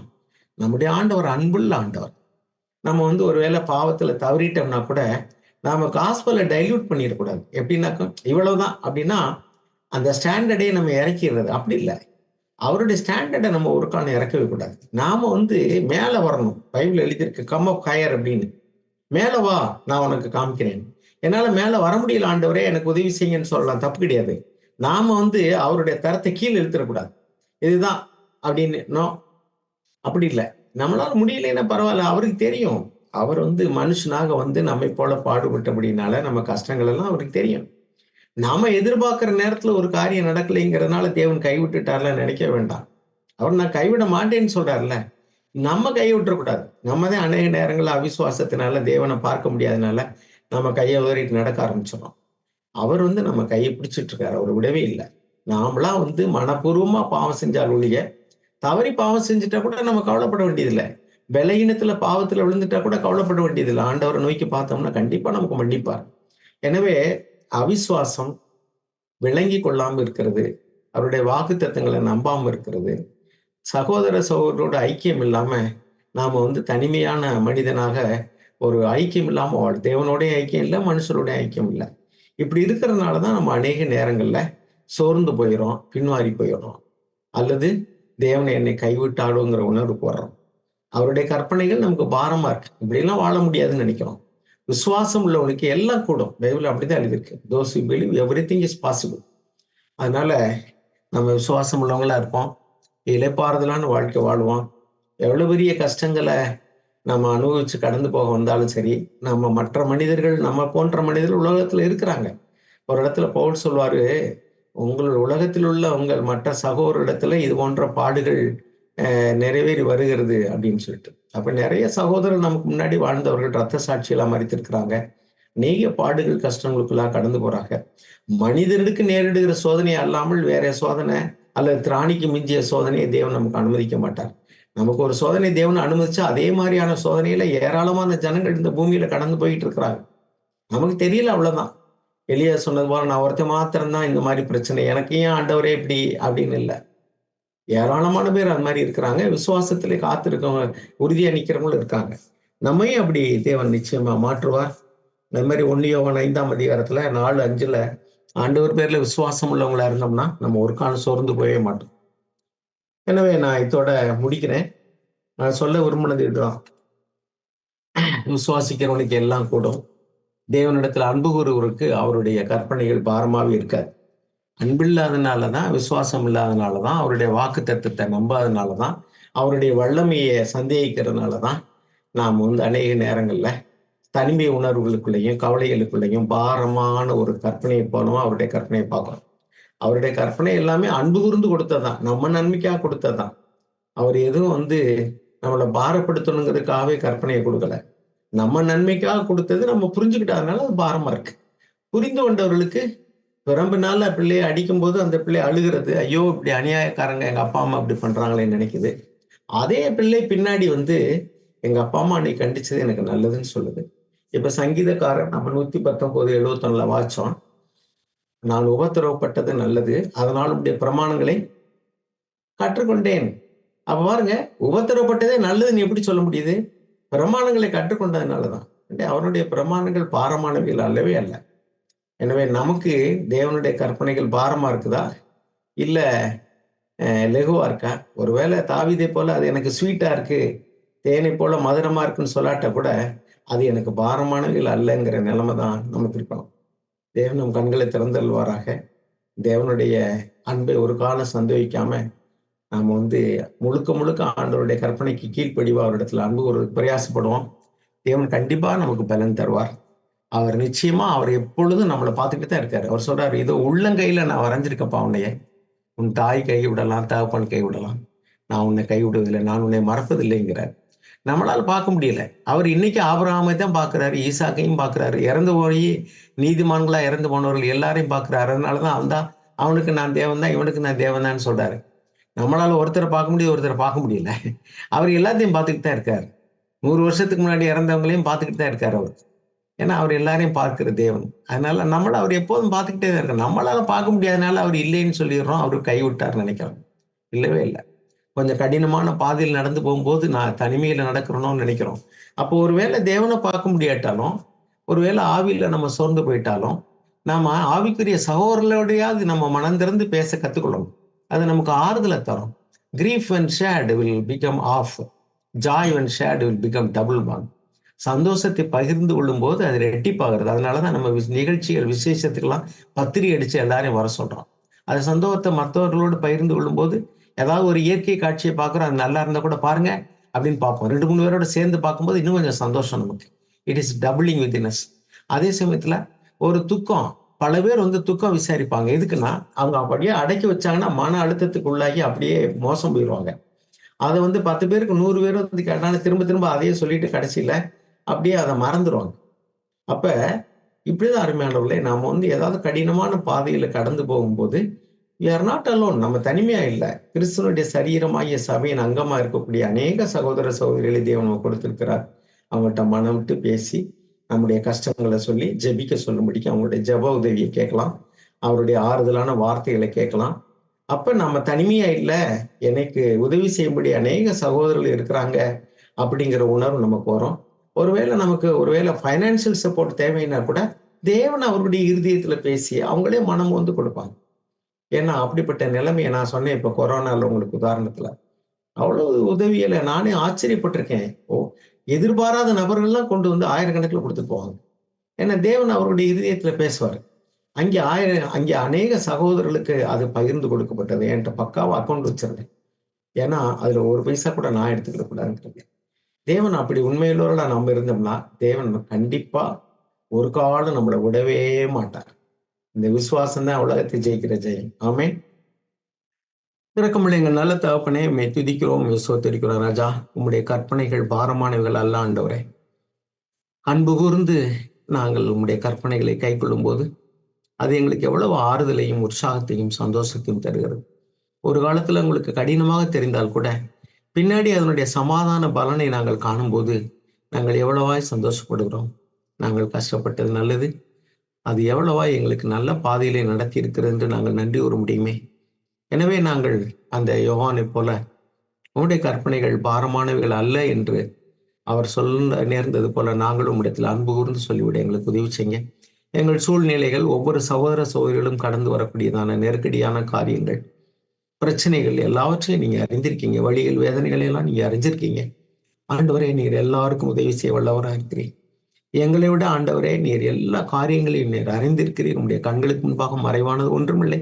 நம்முடைய ஆண்டவர் அன்புள்ள ஆண்டவர். நம்ம வந்து ஒரு வேளை பாவத்துல தவறிட்டோம்னா கூட, நாம காஸ்பல டைல்யூட் பண்ணிறக்கூடாது. எப்படின்னாக்கா, இவ்வளவுதான் அப்படின்னா, அந்த ஸ்டாண்டர்டே நம்ம இறக்கிர்றது. அப்படி இல்ல. அவருடைய ஸ்டாண்டர்ட நம்ம ஒரு காலம் இறக்கவே கூடாது. நாம வந்து மேல வரணும். பைபிள்ல எழுதியிருக்கு, கம் அப் ஹையர் அப்படின்னு. மேல வா, நான் உனக்கு காமிக்கிறேன். என்னால மேல வர முடியல ஆண்டவரே, எனக்கு உதவி செய்யுங்கன்னு சொல்லலாம். தப்பு கிடையாது. நாம வந்து அவருடைய தரத்த கீழ இழுத்துறக்கூடாது. இதுதான் அப்படின்னு. நோ. அப்படி இல்ல. நம்மளால முடியலைன்னா பரவால்ல. அவருக்கு தெரியும். அவர் வந்து மனுஷனாக வந்து நம்மைப் போல பாடுபட்டபடியினால, நம்ம கஷ்டங்கள் எல்லாம் அவருக்கு தெரியும். நாம எதிர்பார்க்கிற நேரத்துல ஒரு காரியம் நடக்கலைங்கிறதுனால தேவன் கைவிட்டுட்டார்லாம் நினைக்க வேண்டாம். அவர் நான் கைவிட மாட்டேன்னு சொல்றார்ல. நம்ம கை விட்டுறக்கூடாது. நம்ம தான் அநேக நேரங்கள்ல அவிசுவாசத்தினால தேவன பார்க்க முடியாதனால, நம்ம கைய உதறிட்டு நடக்க ஆரம்பிச்சுர்றோம். அவர் வந்து நம்ம கைய பிடிச்சுட்டு இருக்காரு. அவர் விடவே இல்ல. நாமளா வந்து மனப்பூர்வமா பாவம் செஞ்சால் ஒழிய, தவறி பாவம் செஞ்சுட்டா கூட நம்ம கவலைப்பட வேண்டியதில்ல. பலகீனத்துல பாவத்துல விழுந்துட்டா கூட கவலைப்பட வேண்டியதில்ல. ஆண்டவர நோக்கி பார்த்தோம்னா கண்டிப்பா நமக்கு மன்னிப்பார். எனவே அவிசுவாசம், விளங்கிக் கொள்ளாம இருக்கிறது, அவருடைய வாக்குத்தத்தங்கள நம்பாம இருக்கிறது, சகோதர சகோதரரோட ஐக்கியம் இல்லாம, நாம வந்து தனிமையான மனிதனாக ஒரு ஐக்கியம் இல்லாம தேவனோடயும் ஐக்கியம் இல்ல, மனுஷரோடயும் ஐக்கியம் இல்ல. இப்படி இருக்கிறதுனால தான் நம்ம அநேக நேரங்கள்ல சோர்ந்து போயிர்றோம், பின்வாங்கி போயிர்றோம். அல்லது தேவன் என்னை கைவிட்டாரோங்கிற உணர்வுக்கு வர்றோம். அவருடைய கற்பனைகள் நமக்கு பாரமா இருக்கு. இப்படியெல்லாம் வாழ முடியாதுன்னு நினைக்கிறோம். விசுவாசம் உள்ளவனுக்கு எல்லாம் கூடும். பைபிள்ல அப்படிதான் எழுதியிருக்கு. Those who believe everything is possible. அதனால நம்ம விசுவாசம் உள்ளவங்களா இருப்போம். இளைப்பாறுதலான வாழ்க்கை வாழ்வோம். எவ்வளவு பெரிய கஷ்டங்கள நம்ம அனுபவிச்சு கடந்து போக வந்தாலும் சரி, நம்ம மற்ற மனிதர்கள், நம்ம போன்ற மனிதர்கள் உலகத்துல இருக்கிறாங்க. ஒரு இடத்துல பவுல் சொல்வாரு, உங்கள் உலகத்தில் உள்ள உங்கள் மற்ற சகோதரரிடத்துல இது போன்ற பாடுகள் நிறைவேறி வருகிறது அப்படின்னு சொல்லிட்டு. அப்ப நிறைய சகோதரர் நமக்கு முன்னாடி வாழ்ந்தவர்கள் ரத்த சாட்சிகளா மரித்திருக்கிறாங்க. அநேக பாடுகள், கஷ்டங்களுக்குள்ளா கடந்து போறாங்க. மனிதனுக்கு நேரிடுகிற சோதனை அல்லாமல் வேற சோதனை அல்லது திராணிக்கு மிஞ்சிய சோதனையை தேவன் நமக்கு அனுமதிக்க மாட்டார். நமக்கு ஒரு சோதனை தேவன் அனுமதிச்சா, அதே மாதிரியான சோதனையில ஏராளமான ஜனங்கள் இந்த பூமியில கடந்து போயிட்டு இருக்கிறாங்க. நமக்கு தெரியல அவ்வளவுதான். எலியா சொன்னது போல, நான் ஒருத்தன் மாத்திரம் தான் இந்த மாதிரி பிரச்சனை. எனக்கு ஏன் ஆண்டவரே இப்படி அப்படின்னு இல்ல. ஏராளமான பேர் அது மாதிரி இருக்கிறாங்க. விசுவாசத்திலே காத்திருக்கவங்க, உறுதியா நிக்கிறவங்களும் இருக்காங்க. நம்மையும் அப்படி தேவன் நிச்சயமா மாற்றுவார். அது மாதிரி 1 யோவான் 5ஆம் அதிகாரத்துல 4:5 ஆண்டவர் பேர்ல விசுவாசம் உள்ளவங்களா இருந்தோம்னா, நம்ம ஒரு காலம் சோர்ந்து போகவே மாட்டோம். எனவே நான் இதோட முடிக்கிறேன். நான் சொல்ல விரும்பினது இதுதான். விசுவாசிக்கிறவனுக்கு எல்லாம் கூடும். தேவனிடத்தில் அன்பு கூறுவருக்கு அவருடைய கற்பனைகள் பாரமாவே இருக்காது. அன்பில்லாதனால தான், விசுவாசம் இல்லாதனால தான், அவருடைய வாக்கு தத்தத்தை நம்பாதனால தான், அவருடைய வல்லமையை சந்தேகிக்கிறதுனால தான், நாம் அநேக நேரங்கள்ல தனிமை உணர்வுகளுக்குள்ளேயும் கவலைகளுக்குள்ளேயும் பாரமான ஒரு கற்பனையை போலவும் அவருடைய கற்பனையை பார்க்கிறோம். அவருடைய கற்பனை எல்லாமே அன்பு கூர்ந்து கொடுத்ததுதான், நம்ம நன்மைக்காக கொடுத்ததுதான். அவர் எதுவும் நம்மளை பாரப்படுத்தணுங்கிறதுக்காகவே கற்பனையை கொடுக்கல. நம்ம நன்மைக்காக கொடுத்தது, நம்ம புரிஞ்சுக்கிட்டதுனால அது பாரமா இருக்கு. புரிந்து கொண்டவர்களுக்கு பிறம்பினால பிள்ளையை அடிக்கும்போது அந்த பிள்ளை அழுகிறது, ஐயோ இப்படி அநியாயக்காரங்க எங்க அப்பா அம்மா இப்படி பண்றாங்களேன்னு நினைக்குது. அதே பிள்ளை பின்னாடி எங்க அப்பா அம்மா அன்னைக்கு கண்டிச்சது எனக்கு நல்லதுன்னு சொல்லுது. இப்ப சங்கீதக்காரன் நம்ம 119:71 வாச்சோம். நான் உபத்திரவப்பட்டது நல்லது, அதனால் உடைய பிரமாணங்களை கற்றுக்கொண்டேன். அப்ப பாருங்க, உபத்திரவப்பட்டதே நல்லதுன்னு எப்படி சொல்ல முடியுது? பிரமாணங்களை கற்றுக்கொண்டதுனாலதான். அவருடைய பிரமாணங்கள் பாரமானவைகள் அல்லவே அல்ல. எனவே நமக்கு தேவனுடைய கற்பனைகள் பாரமா இருக்குதா, இல்ல லெகுவா இருக்கா? ஒருவேளை தாவீதை போல அது எனக்கு ஸ்வீட்டா இருக்கு, தேனை போல மதுரமா இருக்குன்னு சொல்லாட்ட கூட, அது எனக்கு பாரமானவைகள் அல்லங்கிற நிலைமை தான் நமக்கு இருக்கணும். தேவன் நம் கண்களை திறந்தல்வாராக. தேவனுடைய அன்பை ஒரு காலம் சந்தேகிக்காம நாம முழுக்க முழுக்க ஆண்டவருடைய கற்பனைக்கு கீழ்ப்படிவா அவரிடத்துல அன்பு ஒரு பிரயாசப்படுவோம். தேவன் கண்டிப்பா நமக்கு பலன் தருவார். அவர் நிச்சயமா, அவர் எப்பொழுதும் நம்மளை பார்த்துக்கிட்டு தான் இருக்காரு. அவர் சொல்றாரு, இதோ உள்ளங்கையில நான் வரைஞ்சிருக்கப்பா உன்னைய. உன் தாய் கை விடலாம், தகப்பன் கை விடலாம், நான் உன்னை கை விடுவதில்லை, நான் உன்னை மறப்பதில்லைங்கிறார். நம்மளால பார்க்க முடியல. அவர் இன்னைக்கு ஆபிரகாமை தான் பார்க்கிறாரு, ஈசாக்கையும் பார்க்கிறாரு, இறந்து போய் நீதிமான்களா இறந்து போனவர்கள் எல்லாரையும் பார்க்கிறாரு. அதனாலதான் அவனுக்கு நான் தேவன் தான், இவனுக்கு நான் தேவன் தான் சொல்றாரு. நம்மளால ஒருத்தரை பார்க்க முடியும், ஒருத்தரை பார்க்க முடியல. அவர் எல்லாத்தையும் பார்த்துக்கிட்டு தான் இருக்காரு. 100 வருஷத்துக்கு முன்னாடி இறந்தவங்களையும் பார்த்துக்கிட்டு தான் இருக்காரு அவர். ஏன்னா அவர் எல்லாரையும் பார்க்கிற தேவன். அதனால அவர் எப்போதும் பார்த்துக்கிட்டே தான் இருக்காரு. நம்மளால பார்க்க முடியாதனால அவர் இல்லைன்னு சொல்லிடுறோம், அவரு கைவிட்டார்னு நினைக்கிறோம். இல்லவே இல்லை. கொஞ்சம் கடினமான பாதையில் நடந்து போகும்போது நான் தனிமையில நடக்கிறோம்னு நினைக்கிறோம். அப்போ ஒருவேளை தேவனை பார்க்க முடியாட்டாலும், ஒருவேளை ஆவியில நம்ம சோர்ந்து போயிட்டாலும், நாம ஆவிக்குரிய சகோதரர்களோடையாவது நம்ம மனம் திறந்து பேச கத்துக்கொள்ளணும். அது நமக்கு ஆறுதலை தரும். Grief when shared will become off. Joy when shared will become double bond. சந்தோஷத்தை பகிர்ந்து கொள்ளும் போது அது ரெட்டிப்பாகிறது. அதனாலதான் நம்ம நிகழ்ச்சிகள் விசேஷத்துக்கெல்லாம் பத்திரிகை அடிச்சு எல்லாரையும் வர சொல்றோம். அது சந்தோஷத்தை மற்றவர்களோடு பகிர்ந்து கொள்ளும் போது, ஏதாவது ஒரு இயற்கை காட்சியை பார்க்குறோம், அது நல்லா இருந்தா கூட பாருங்க அப்படின்னு பார்ப்போம். 2-3 பேரோட சேர்ந்து பார்க்கும்போது இன்னும் கொஞ்சம் சந்தோஷம் நமக்கு. It is doubling within us. அதே சமயத்துல ஒரு துக்கம், பல பேர் துக்கம் விசாரிப்பாங்க. எதுக்குன்னா, அவங்க அப்படியே அடக்கி வச்சாங்கன்னா மன அழுத்தத்துக்கு உள்ளாகி அப்படியே மோசம் போயிடுவாங்க. அதை 10 பேருக்கு 100 பேர் கேட்டாலும் திரும்ப திரும்ப அதையே சொல்லிட்டு கடைசியில அப்படியே அதை மறந்துடுவாங்க. அப்ப இப்படிதான் அருமையானவர்களே, நாம ஏதாவது கடினமான பாதையில கடந்து போகும்போது we are not alone. நம்ம தனிமையா இல்லை. கிறிஸ்துவனுடைய சரீரமாகிய சபையின் அங்கமா இருக்கக்கூடிய அநேக சகோதர சகோதரிகளை தேவன் நமக்கு கொடுத்திருக்கிறார். அவங்கள்ட்ட மனம் விட்டு பேசி நம்முடைய கஷ்டங்களை சொல்லி ஜெபிக்க சொல்லும்படிக்கு அவங்களுடைய ஜெப உதவியை கேட்கலாம், அவருடைய ஆறுதலான வார்த்தைகளை கேட்கலாம். அப்ப நம்ம தனிமையா இல்லை, எனக்கு உதவி செய்யும்படி அநேக சகோதரர்கள் இருக்கிறாங்க அப்படிங்கிற உணர்வு நமக்கு வரும். ஒருவேளை பைனான்சியல் சப்போர்ட் தேவைன்னா கூட தேவன் அவருடைய இருதயத்துல பேசி அவங்களே மனம் கொடுப்பாங்க. ஏன்னா அப்படிப்பட்ட நிலைமையை நான் சொன்னேன் இப்ப கொரோனால உங்களுக்கு உதாரணத்துல. அவ்வளவு உதவியில நானே ஆச்சரியப்பட்டிருக்கேன். எதிர்பாராத நபர்கள்லாம் கொண்டு ஆயிரக்கணக்கில் கொடுத்துட்டு போவாங்க. ஏன்னா தேவன் அவருடைய இருதயத்துல பேசுவார். அங்கே அநேக சகோதரர்களுக்கு அது பகிர்ந்து கொடுக்கப்பட்டது. என்கிட்ட பக்காவா அக்கௌண்ட் வச்சிருந்தேன். ஏன்னா அதுல ஒரு பைசா கூட நான் எடுத்துக்கிட கூடாதுன்னு. தேவன் அப்படி உண்மையிலோட நம்ம இருந்தோம்னா தேவன் கண்டிப்பா ஒரு காலம் நம்மளை விடவே மாட்டார். இந்த விசுவாசம் தான் உலகத்தை ஜெயிக்கிற ஜெயம். ஆமென். இரக்கமுள்ள எங்கள் நல்ல தகப்பனே, உம்மை துதிக்கிறோம், ஸ்தோத்திரிக்கிறோம் ராஜா. உம்முடைய கற்பனைகள் பாரமானவைகள் அல்ல ஆண்டவரே. அன்பு கூர்ந்து நாங்கள் உம்முடைய கற்பனைகளை கை கொள்ளும் போது அது எங்களுக்கு எவ்வளவு ஆறுதலையும் உற்சாகத்தையும் சந்தோஷத்தையும் தருகிறது. ஒரு காலத்துல உங்களுக்கு கடினமாக தெரிந்தால் கூட பின்னாடி அதனுடைய சமாதான பலனை நாங்கள் காணும்போது நாங்கள் எவ்வளவாய் சந்தோஷப்படுகிறோம். நாங்கள் கஷ்டப்பட்டது நல்லது, அது எவ்வளவாய் எங்களுக்கு நல்ல பாதையிலே நடத்தி இருக்கிறது என்று நாங்கள் நன்றி கூற முடியுமே. எனவே நாங்கள் அந்த யோவானை போல உம்முடைய கற்பனைகள் பாரமானவைகள் அல்ல என்று அவர் சொல்ல நேர்ந்தது போல நாங்களும் இடத்தில் அன்பு கூர்ந்து சொல்லிவிட எங்களுக்கு உதவி செய்யுங்க. எங்கள் சூழ்நிலைகள், ஒவ்வொரு சகோதர சகோதரிகளும் கடந்து வரக்கூடியதான நெருக்கடியான காரியங்கள், பிரச்சனைகள் எல்லாவற்றையும் நீங்க அறிந்திருக்கீங்க. வழிகள், வேதனைகளை எல்லாம் நீங்க அறிஞ்சிருக்கீங்க. ஆண்டவரே, நீர் எல்லாருக்கும் உதவி செய்ய வல்லவராக இருக்கிறீர். எங்களை விட ஆண்டவரே, நீர் எல்லா காரியங்களையும் நீர் அறிந்திருக்கிறீர். உம்முடைய கண்களுக்கு முன்பாக மறைவானது ஒன்றுமில்லை.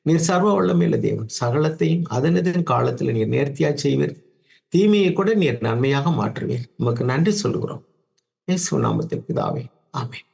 நீர் சர்வ வல்லமையுள்ள தேவன். சகலத்தையும் அதனதன் காலத்தில் நீர் நேர்த்தியா செய்வீர். தீமையை கூட நீர் நன்மையாக மாற்றுவீர். உமக்கு நன்றி சொல்லுகிறோம். இயேசு நாமத்தில் பிதாவே, ஆமென்.